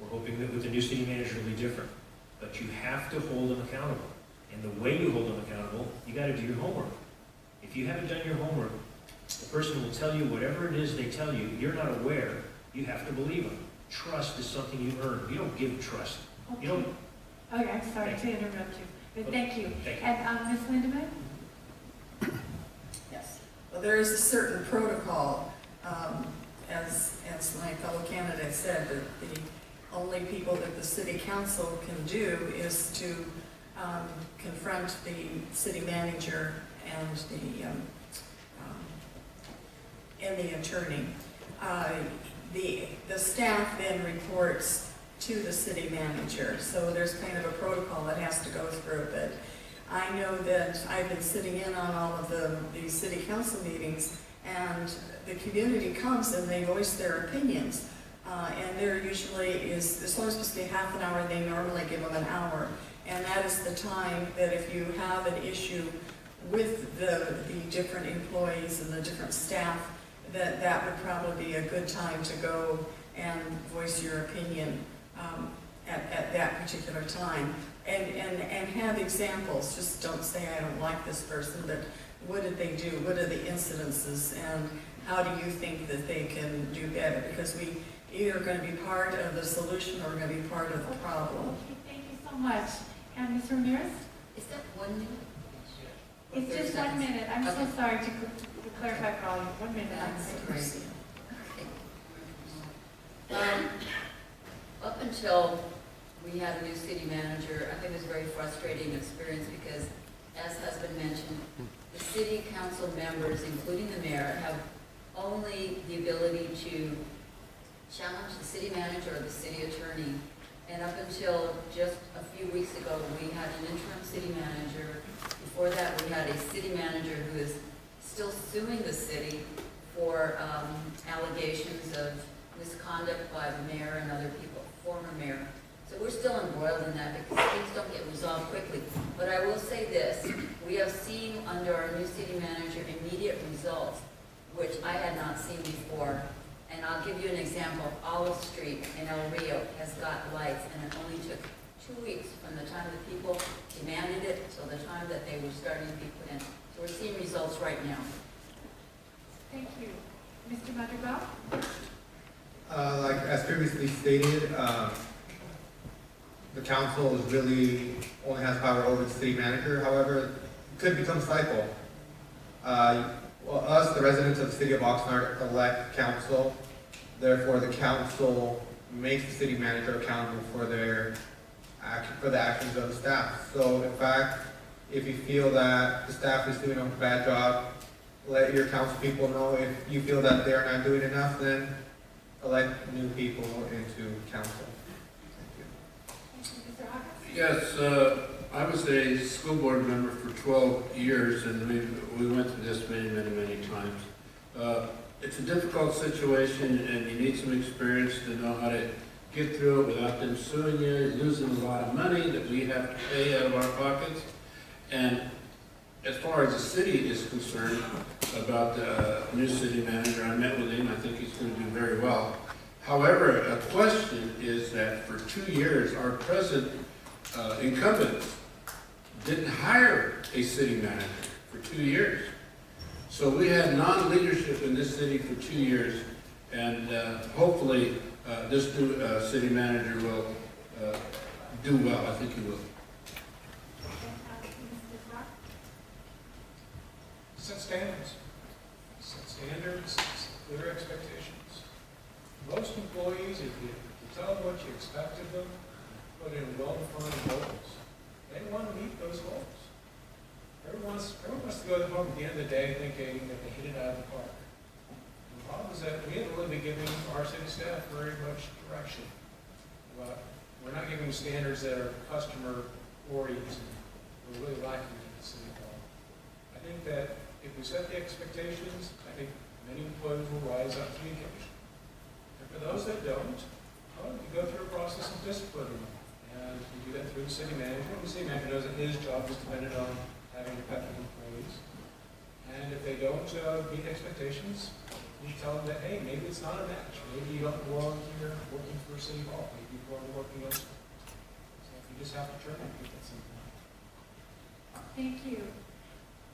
We're hoping that with the new city manager it'll be different. But you have to hold them accountable. And the way you hold them accountable, you got to do your homework. If you haven't done your homework, the person will tell you whatever it is they tell you, you're not aware, you have to believe them. Trust is something you earn. You don't give trust. You don't. Okay, I'm sorry to interrupt you, but thank you. Thank you. And Ms. Lindemann? Yes. Well, there is a certain protocol, as my fellow candidate said, that the only people that the city council can do is to confront the city manager and the attorney. The staff then reports to the city manager, so there's kind of a protocol that has to go through. But I know that I've been sitting in on all of the city council meetings, and the community comes and they voice their opinions. And there usually is, it's only supposed to be half an hour, they normally give them an hour. And that is the time that if you have an issue with the different employees and the different staff, that would probably be a good time to go and voice your opinion at that particular time. And have examples, just don't say I don't like this person, but what did they do? What are the incidences? And how do you think that they can do better? Because we either going to be part of the solution or going to be part of the problem. Okay, thank you so much. And Ms. Ramirez? Is that 1 minute? It's 30 just 1 seconds. minute. I'm so Okay. sorry to clarify for all of you. 1 minute. That's I'm great. sorry. Up until we had a new city manager, I think it was a very frustrating experience because, as has been mentioned, the city council members, including the mayor, have only the ability to challenge the city manager or the city attorney. And up until just a few weeks ago, we had an interim city manager. Before that, we had a city manager who is still suing the city for allegations of misconduct by the mayor and other people, former mayor. So we're still embroiled in that because things don't get resolved quickly. But I will say this, we have seen under our new city manager immediate results, which I had not seen before. And I'll give you an example. Olive Street in El Rio has got lights, and it only took 2 weeks from the time that people demanded it till the time that they were starting to be put in. So we're seeing results right now. Thank you. Mr. Madrigal? Like as previously stated, the council is really only has power over the city manager. However, it could become a cycle. Well, us, the residents of the city of Oxnard, elect council. Therefore, the council makes the city manager accountable for the actions of the staff. So, in fact, if you feel that the staff is doing a bad job, let your council people know. If you feel that they're not doing enough, then elect new people into council. Mr. Hawkins? Yes, I was a school board member for 12 years, and we went through this many times. It's a difficult situation, and you need some experience to know how to get through it without them suing you, losing a lot of money that we have to pay out of our pockets. And as far as the city is concerned about the new city manager, I met with him. I think he's going to do very well. However, a question is that for 2 years, our present incumbent didn't hire a city manager for 2 years. So we had non-leadership in this city for 2 years, and hopefully this new city manager will do well. I think he will. Set standards. Set standards, set clear expectations. Most employees, if you tell them what you expect of them, put in well-defined goals, they want to meet those goals. Everyone wants to go home at the end of the day thinking that they hit it out of the park. The problem is that we haven't really been giving our city staff very much direction. But we're not giving standards that are customer-oriented. We're really lacking in the city hall. I think that if we set the expectations, I think many employees will rise up to the occasion. And for those that don't, well, you go through a process of disciplining them. And you do that through the city manager. And the city manager knows that his job is dependent on having effective employees. And if they don't meet expectations, you tell them that, hey, maybe it's not a match. Maybe you don't belong here working for City Hall. Maybe you belong working elsewhere. So you just have to terminate people at some point. Thank you.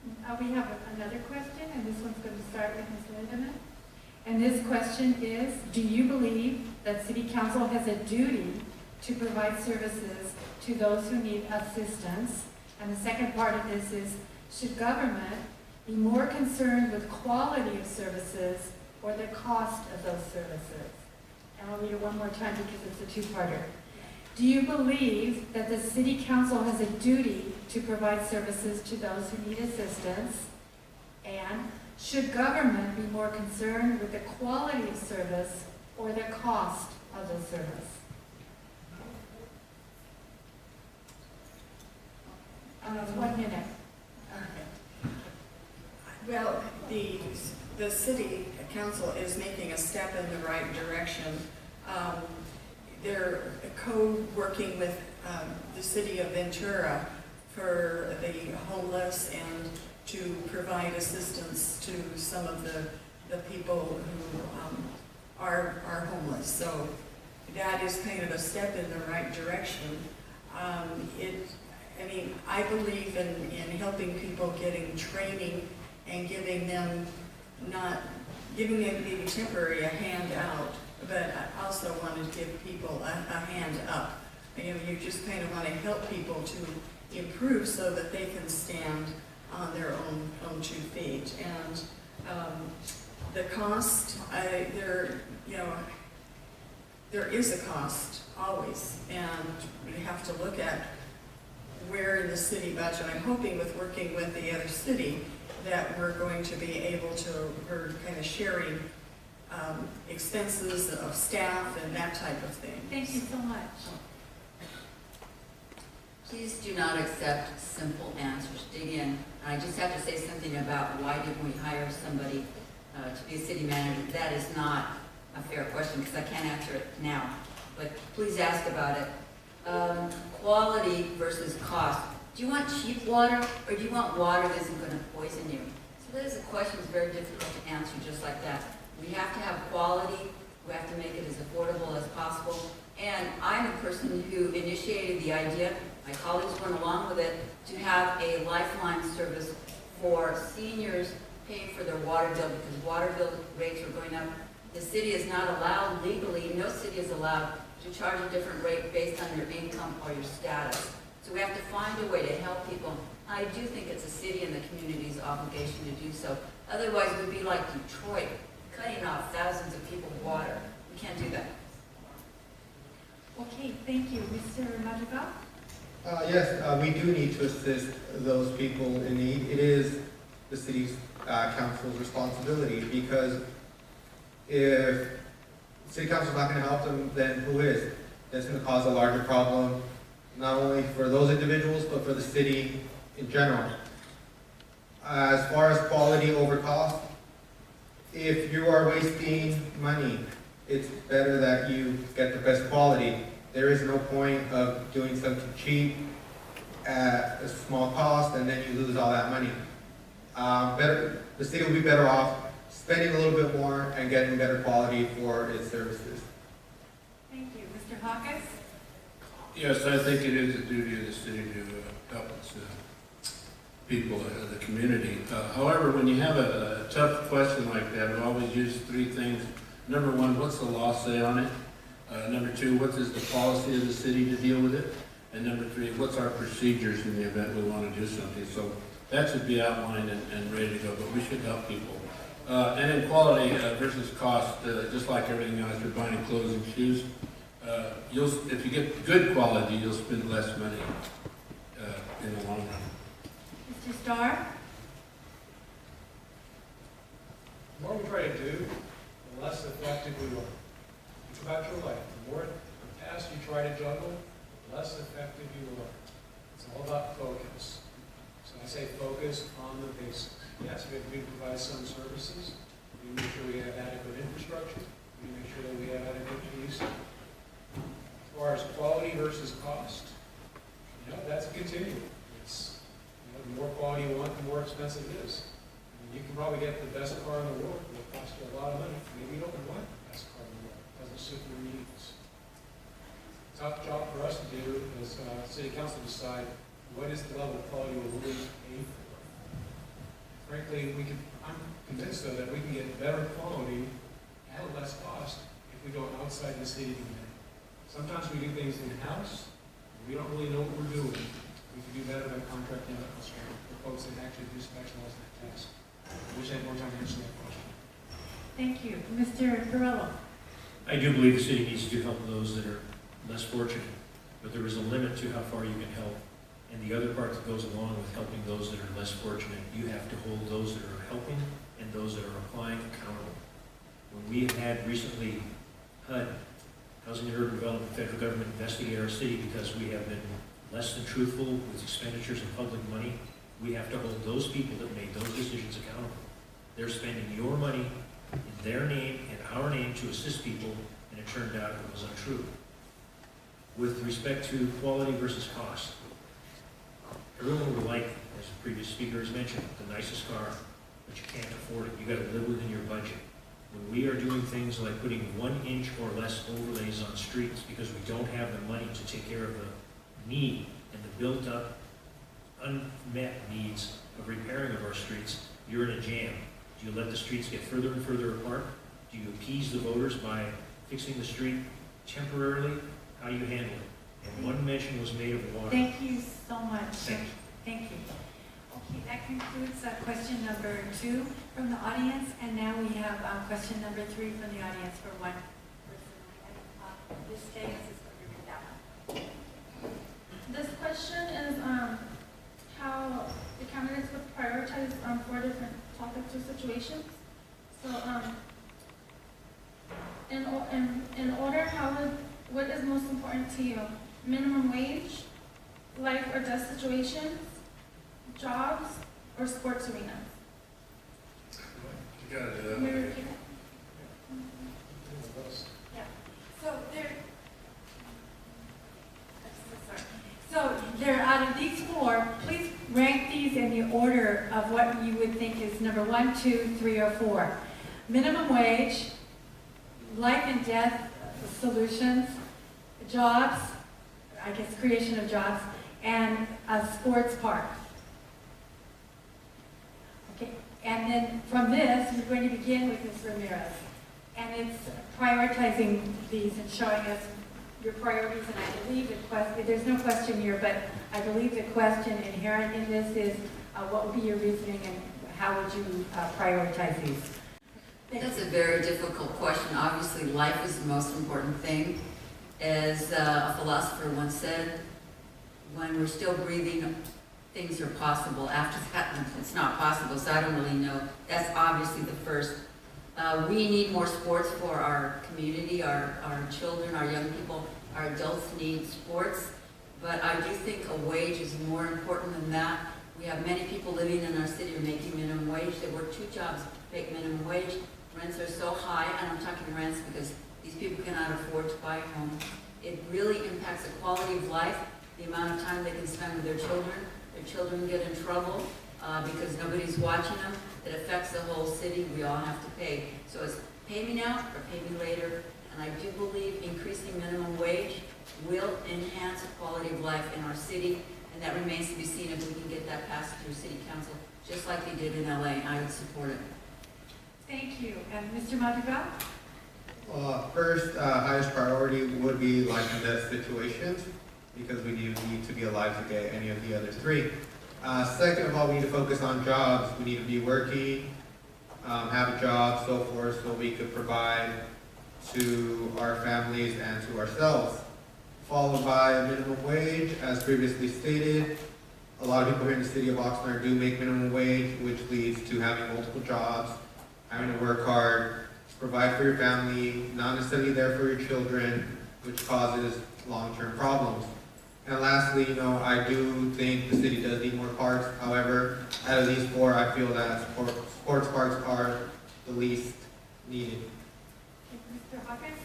We have another question, and this one's going to start with Ms. Lindemann. And this question is, do you believe that City Council has a duty to provide services to those who need assistance? And the second part of this is, should government be more concerned with quality of services or the cost of those services? And I'll read it one more time because it's a two-parter. Do you believe that the City Council has a duty to provide services to those who need assistance? And should government be more concerned with the quality of service or the cost of the service? It's 1 minute. Well, the city council is making a step in the right direction. They're co-working with the city of Ventura for the homeless and to provide assistance to some of the people who are homeless. So that is kind of a step in the right direction. I believe in helping people getting training and giving them maybe temporary a hand out, but I also want to give people a hand up. You just kind of want to help people to improve so that they can stand on their own 2 feet. And the cost, there is a cost always, and we have to look at where in the city budget. I'm hoping with working with the other city that we're going to be able to, we're kind of sharing expenses of staff and that type of thing. Thank you so much. Please do not accept simple answers. Dig in. I just have to say something about why didn't we hire somebody to be a city manager. That is not a fair question because I can't answer it now. But please ask about it. Quality versus cost. Do you want cheap water or do you want water that isn't going to poison you? So that is a question that's very difficult to answer just like that. We have to have quality. We have to make it as affordable as possible. And I'm the person who initiated the idea, my colleagues went along with it, to have a lifeline service for seniors paying for their water bill, because water bill rates are going up. The city is not allowed legally, no city is allowed to charge a different rate based on your income or your status. So we have to find a way to help people. I do think it's the city and the community's obligation to do so. Otherwise, we'd be like Detroit, cutting off thousands of people's water. We can't do that. Okay, thank you. Mr. Madrigal? Yes, we do need to assist those people in need. It is the city's council's responsibility, because if city council's not going to help them, then who is? That's going to cause a larger problem, not only for those individuals, but for the city in general. As far as quality over cost, if you are wasting money, it's better that you get the best quality. There is no point of doing something cheap at a small cost and then you lose all that money. The city will be better off spending a little bit more and getting better quality for its services. Thank you. Mr. Hawkins? Yes, I think it is the duty of the city to help its people, the community. However, when you have a tough question like that, we always use three things. Number one, what's the law say on it? Number two, what is the policy of the city to deal with it? And number three, what's our procedures in the event we want to do something? So that should be outlined and ready to go, but we should help people. And in quality versus cost, just like everything else, you're buying clothes and shoes. If you get good quality, you'll spend less money in the long run. Mr. Starr? The more we try to do, the less effective we are. Think about your life. The more tasks you try to juggle, the less effective you are. It's all about focus. So I say focus on the basics. Yes, we provide some services. We make sure we have adequate infrastructure. We make sure that we have adequate police. As far as quality versus cost, that's a continuum. It's, the more quality you want, the more expensive it is. You can probably get the best car in the world, but it'll cost you a lot of money. Maybe you don't want the best car in the world. It doesn't suit your needs. Tough job for us to do as city council to decide what is the level of quality we're willing to pay for. Frankly, I'm convinced though that we can get better quality at less cost if we go outside the city community. Sometimes we do things in-house, we don't really know what we're doing. We can do better by contracting out elsewhere for folks that actually do specialize in that task. I wish I had more time to answer that question. Thank you. Mr. Perillo? I do believe the city needs to help those that are less fortunate, but there is a limit to how far you can help. And the other part that goes along with helping those that are less fortunate, you have to hold those that are helping and those that are applying accountable. When we had recently HUD, Housing and Urban Development, federal government investigate our city because we have been less than truthful with expenditures of public money, we have to hold those people that made those decisions accountable. They're spending your money in their name and our name to assist people, and it turned out it was untrue. With respect to quality versus cost, everyone would like, as the previous speaker has mentioned, the nicest car, but you can't afford it. You got to live within your budget. When we are doing things like putting 1 inch or less overlays on streets because we don't have the money to take care of the need and the built-up, unmet needs of repairing of our streets, you're in a jam. Do you let the streets get further and further apart? Do you appease the voters by fixing the street temporarily? How do you handle it? And one mention was made of water. Thank you so much. Thank you. Thank you. Okay, that concludes question number 2 from the audience, and now we have question number 3 from the audience for one person. This day is going to read that one. This question is how the candidates would prioritize 4 different topics or situations. So in order, what is most important to you? Minimum wage, life or death situations, jobs, or sports arenas? You gotta do Can we that. repeat it? So there, out of these 4, please rank these in the order of what you would think is number 1, 2, 3, or 4. Minimum wage, life and death solutions, jobs, I guess creation of jobs, and a sports park. Okay, and then from this, we're going to begin with Ms. Ramirez. And it's prioritizing these and showing us your priorities, and I believe the question, there's no question here, but I believe the question inherent in this is, what would be your reasoning and how would you prioritize these? That's a very difficult question. Obviously, life is the most important thing. As a philosopher once said, when we're still breathing, things are possible. After that, it's not possible, so I don't really know. That's obviously the first. We need more sports for our community, our children, our young people. Our adults need sports, but I do think a wage is more important than that. We have many people living in our city who are making minimum wage. They work 2 jobs, make minimum wage. Rents are so high, and I'm talking rents because these people cannot afford to buy a home. It really impacts the quality of life, the amount of time they can spend with their children. Their children get in trouble because nobody's watching them. It affects the whole city. We all have to pay. So it's pay me now or pay me later. And I do believe increasing minimum wage will enhance the quality of life in our city. And that remains to be seen if we can get that passed through City Council, just like they did in LA. I would support it. Thank you. And Mr. Madrigal? First, highest priority would be life and death situations, because we need to be alive to get any of the other 3. Second of all, we need to focus on jobs. We need to be working, have a job, so forth, so we could provide to our families and to ourselves. Followed by a minimum wage, as previously stated. A lot of people here in the city of Oxnard do make minimum wage, which leads to having multiple jobs, having to work hard, provide for your family, not necessarily there for your children, which causes long-term problems. And lastly, I do think the city does need more parks. However, out of these 4, I feel that sports parks are the least needed. Mr. Hawkins?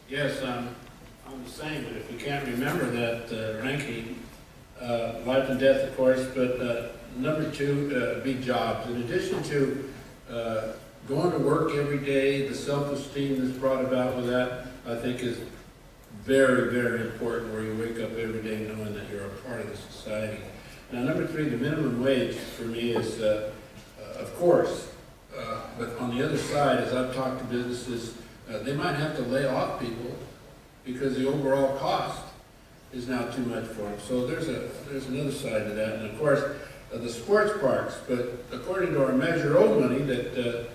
Yes, I'm the same, but if we can't remember that ranking, life and death, of course, but number 2, be jobs. In addition to going to work every day, the self-esteem that's brought about with that, I think is very, very important, where you wake up every day knowing that you're a part of the society. Now, number 3, the minimum wage for me is, of course, but on the other side, as I've talked to businesses, they might have to lay off people because the overall cost is now too much for them. So there's another side to that. And of course, the sports parks, but according to our Measure O money that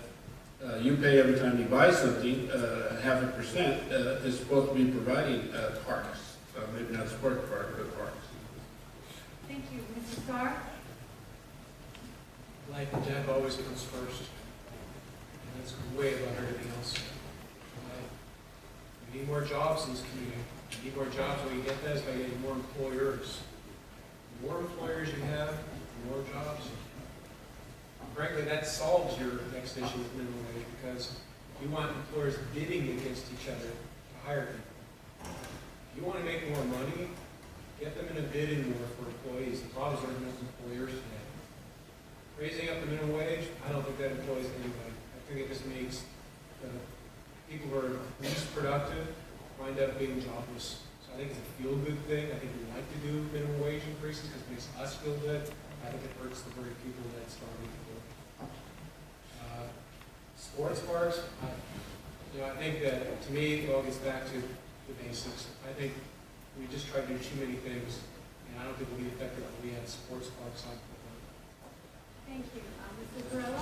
you pay every time you buy something, 0.5% is supposed to be providing parks. Maybe not sports parks, but parks. Thank you. Mr. Starr? Life and death always comes first. And that's way above everything else. We need more jobs in this community. We need more jobs. When we get that is by getting more employers. The more employers you have, the more jobs. Frankly, that solves your next issue with minimum wage, because you want employers bidding against each other to hire people. If you want to make more money, get them in a bidding war for employees. The problem is there are no employers today. Raising up the minimum wage, I don't think that employs anybody. I think it just makes the people who are least productive wind up being jobless. So I think it's a feel-good thing. I think we like to do minimum wage increases because it makes us feel good. I think it hurts the very people that started to do it. Sports parks, I think that, to me, it all gets back to the basics. I think we just try to do too many things, and I don't think we'll be effective if we had sports parks on. Thank you. Mr. Perillo?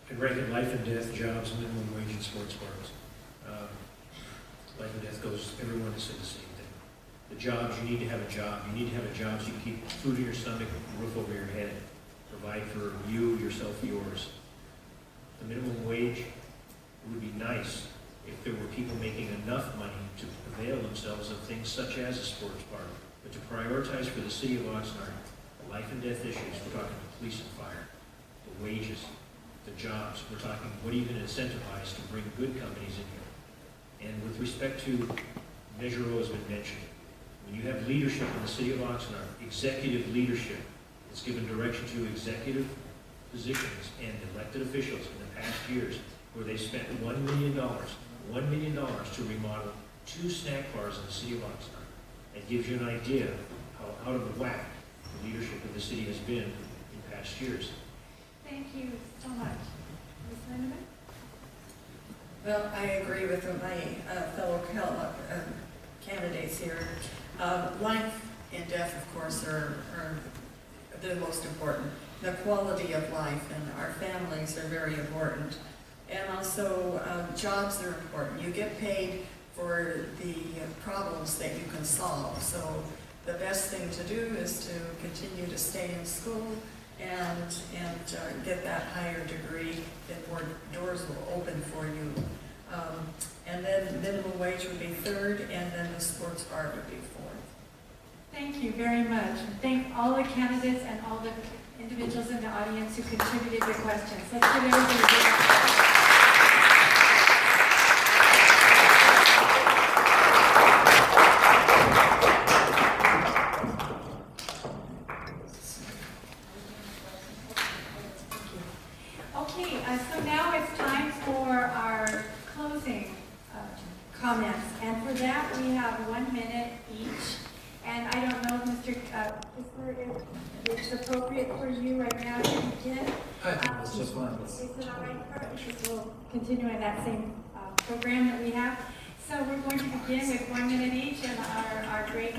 And ranking life and death, jobs, minimum wage, and sports parks. Life and death goes, everyone is saying the same thing. The jobs, you need to have a job. You need to have a job so you can keep food in your stomach, roof over your head, provide for you, yourself, yours. The minimum wage, it would be nice if there were people making enough money to avail themselves of things such as a sports park, but to prioritize for the city of Oxnard, the life and death issues, we're talking the police and fire, the wages, the jobs, we're talking what are you going to incentivize to bring good companies in here. And with respect to Measure O has been mentioned, when you have leadership in the city of Oxnard, executive leadership, it's given direction to executive positions and elected officials in the past years where they spent $1 million to remodel 2 snack bars in the city of Oxnard. That gives you an idea how out of whack the leadership of the city has been in past years. Thank you so much. Ms. Lindeman? Well, I agree with my fellow candidates here. Life and death, of course, are the most important. The quality of life and our families are very important. And also, jobs are important. You get paid for the problems that you can solve. So the best thing to do is to continue to stay in school and get that higher degree, then more doors will open for you. And then minimum wage would be third, and then the sports bar would be fourth. Thank you very much. And thank all the candidates and all the individuals in the audience who contributed their questions. Let's give everybody a big applause. Okay, so now it's time for our closing comments. And for that, we have 1 minute each. And I don't know, Mr. Kistler, if it's appropriate for you right now to begin. I think that's just fine. Is it all right, Kurt? Because we'll continue in that same program that we have. So we're going to begin with 1 minute each, and our great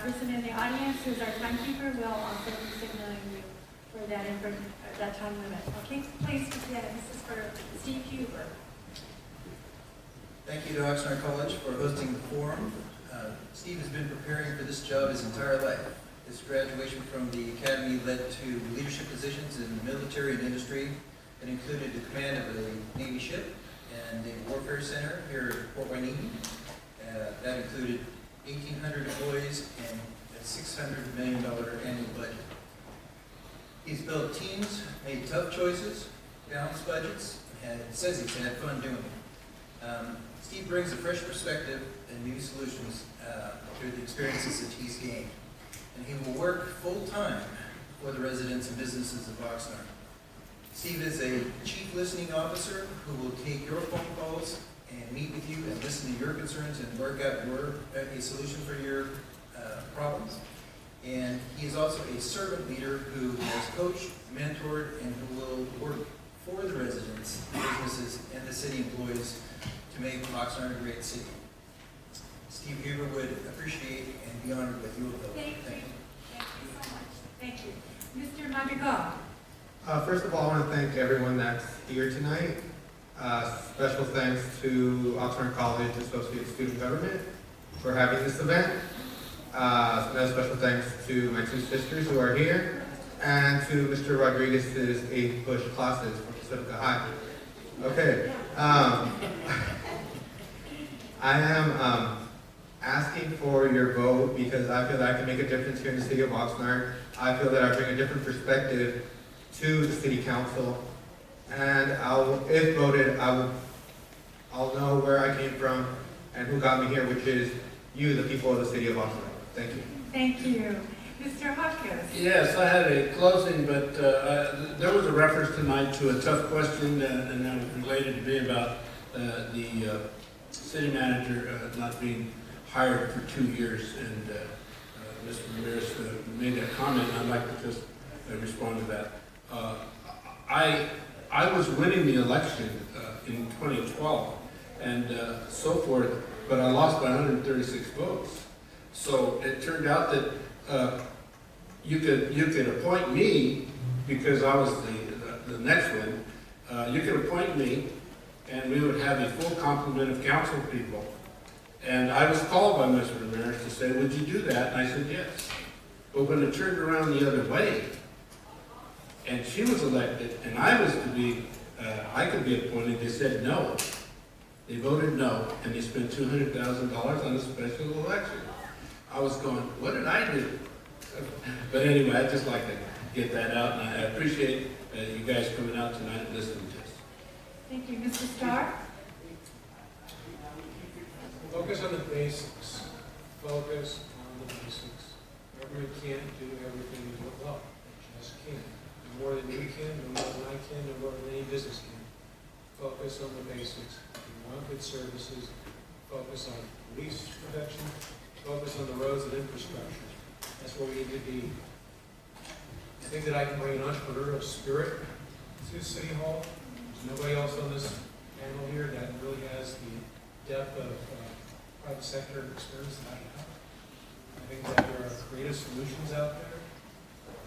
person in the audience, who's our timekeeper, will also be signaling you for that time limit. Okay, please begin. This is for Steve Huber. Thank you to Oxnard College for hosting the forum. Steve has been preparing for this job his entire life. His graduation from the academy led to leadership positions in the military and industry that included the command of a Navy ship and a warfare center here at Fort Wayne. That included 1,800 employees and a $600 million annual budget. He's built teams, made tough choices, balanced budgets, and says he's had fun doing it. Steve brings a fresh perspective and new solutions through the experiences that he's gained. And he will work full-time for the residents and businesses of Oxnard. Steve is a chief listening officer who will take your phone calls and meet with you and listen to your concerns and work out a solution for your problems. And he is also a servant leader who has coached, mentored, and who will work for the residents, businesses, and the city employees to make Oxnard a great city. Steve Huber would appreciate and be honored with your vote. Thank you. Thank you so much. Thank you. Mr. Madrigal. First of all, I want to thank everyone that's here tonight. Special thanks to Oxnard College Associate Student Government for having this event. Another special thanks to my 2 sisters who are here, and to Mr. Rodriguez's 8th Bush classes from Pacifica High. Okay. I am asking for your vote because I feel that I can make a difference here in the city of Oxnard. I feel that I bring a different perspective to the city council, and if voted, I'll know where I came from and who got me here, which is you, the people of the city of Oxnard. Thank you. Thank you. Mr. Hopkins. Yes, I had a closing, but there was a reference tonight to a tough question, and that was related to me about the city manager not being hired for 2 years, and Mr. Ramirez made that comment, and I'd like to just respond to that. I was winning the election in 2012 and so forth, but I lost by 136 votes. So it turned out that you could appoint me because I was the next one. You could appoint me, and we would have a full complement of council people. And I was called by Mr. Ramirez to say, would you do that? And I said, yes. But when it turned around the other way, and she was elected, and I was to be, I could be appointed, they said no. They voted no, and they spent $200,000 on a special election. I was going, what did I do? But anyway, I'd just like to get that out, and I appreciate you guys coming out tonight and listening to us. Thank you. Mr. Starr? Focus on the basics. Focus on the basics. Government can't do everything well. It just can't. No more than you can, no more than I can, no more than any business can. Focus on the basics. If you want good services, focus on police protection, focus on the roads and infrastructure. That's where we need to be. I think that I can bring an entrepreneurial spirit to City Hall. There's nobody else on this panel here that really has the depth of private sector experience that I have. I think that there are creative solutions out there.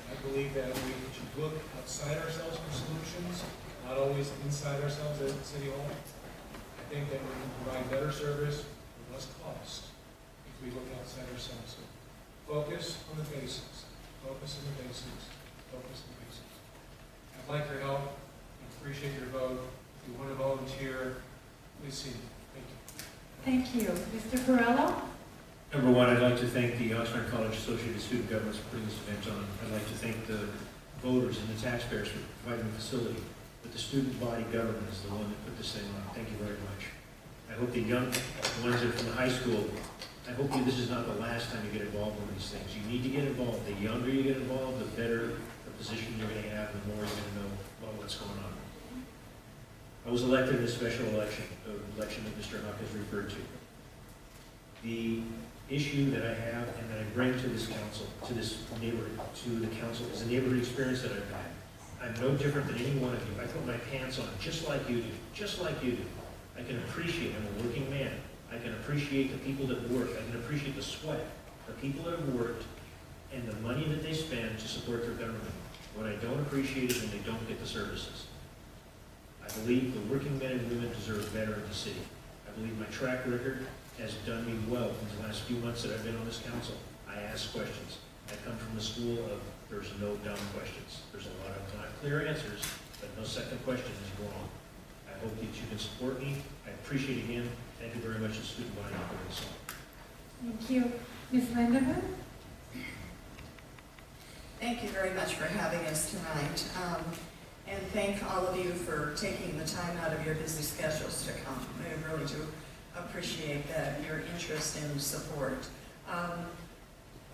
I believe that we should look outside ourselves for solutions, not always inside ourselves at City Hall. I think that we can provide better service for less cost if we look outside ourselves. So focus on the basics. Focus on the basics. Focus on the basics. I'd like your help. I appreciate your vote. If you want to volunteer, please see me. Thank you. Thank you. Mr. Perello? Number one, I'd like to thank the Oxnard College Associated Student Governments for putting this event on. I'd like to thank the voters and the taxpayers for providing the facility. But the student body government is the one that put this thing on. Thank you very much. I hope the young ones that are from the high school, I hope this is not the last time you get involved in these things. You need to get involved. The younger you get involved, the better the position you're going to have, the more you're going to know about what's going on. I was elected in a special election, the election that Mr. Huck has referred to. The issue that I have and that I bring to this council, to this neighborhood, to the council, is a neighborhood experience that I've had. I'm no different than any one of you. I put my pants on just like you do, just like you do. I can appreciate, I'm a working man. I can appreciate the people that work. I can appreciate the sweat, the people that have worked, and the money that they spend to support their government. What I don't appreciate is when they don't get the services. I believe the working men and women deserve better in the city. I believe my track record has done me well in the last few months that I've been on this council. I ask questions. I come from the school of there's no dumb questions. There's a lot of clear answers, but no second question is wrong. I hope that you can support me. I appreciate again. Thank you very much, the student body, for this on. Thank you. Ms. Lindemann? Thank you very much for having us tonight. And thank all of you for taking the time out of your busy schedules to come. I really do appreciate that, your interest and support.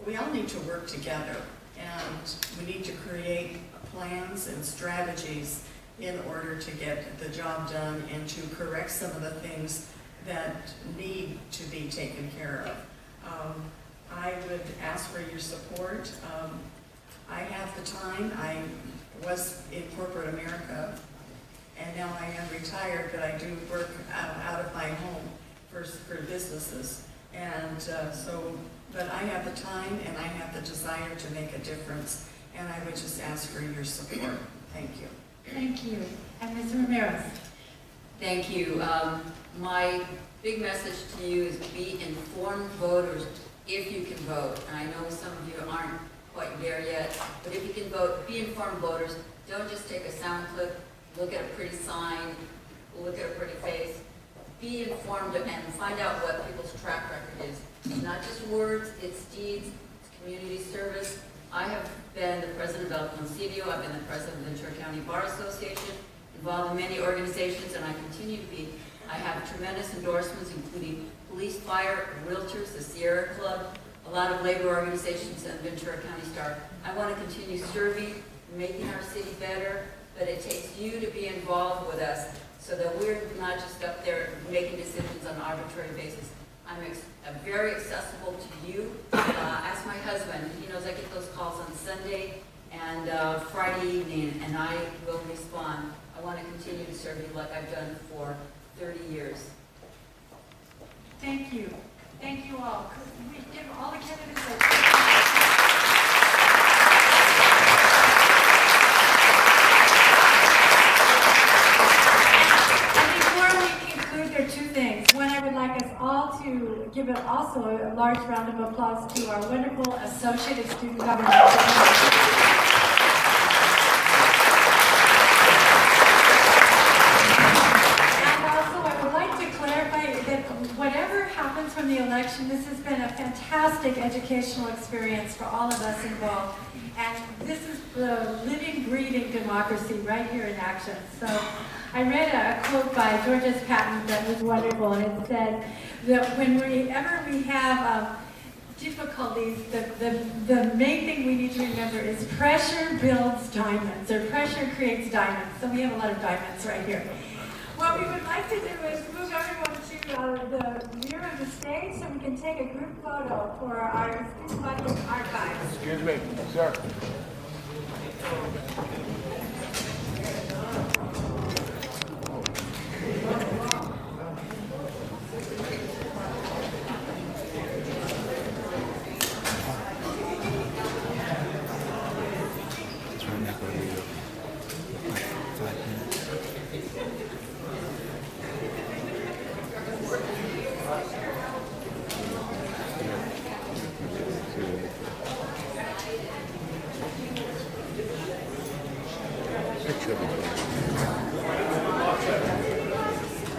We all need to work together, and we need to create plans and strategies in order to get the job done and to correct some of the things that need to be taken care of. I would ask for your support. I have the time. I was in corporate America, and now I am retired, but I do work out of my home for businesses. And but I have the time and I have the desire to make a difference, and I would just ask for your support. Thank you. Thank you. And Ms. Ramirez? Thank you. My big message to you is be informed voters if you can vote. And I know some of you aren't quite there yet, but if you can vote, be informed voters. Don't just take a sound clip, look at a pretty sign, look at a pretty face. Be informed and find out what people's track record is. It's not just words, it's deeds, it's community service. I have been the president of El Concilio, I've been the president of the Ventura County Bar Association, involved in many organizations, and I continue to be. I have tremendous endorsements, including police, fire, realtors, the Sierra Club, a lot of labor organizations, and Ventura County Star. I want to continue serving, making our city better, but it takes you to be involved with us so that we're not just up there making decisions on an arbitrary basis. I'm very accessible to you. Ask my husband. He knows I get those calls on Sunday and Friday evening, and I will respond. I want to continue to serve you like I've done for 30 years. Thank you. Thank you all. Could we give all the candidates a... To give it also a large round of applause to our wonderful Associated Student Government. And also I would like to clarify that whatever happens from the election, this has been a fantastic educational experience for all of us involved. And this is the living, breathing democracy right here in action. So I read a quote by Georges Patton that was wonderful, and it said that whenever we have difficulties, the main thing we need to remember is pressure builds diamonds, or pressure creates diamonds. So we have a lot of diamonds right here. What we would like to do is move everyone to the rear of the stage so we can take a group photo for our student body archives. Excuse me, sir. Picture of it.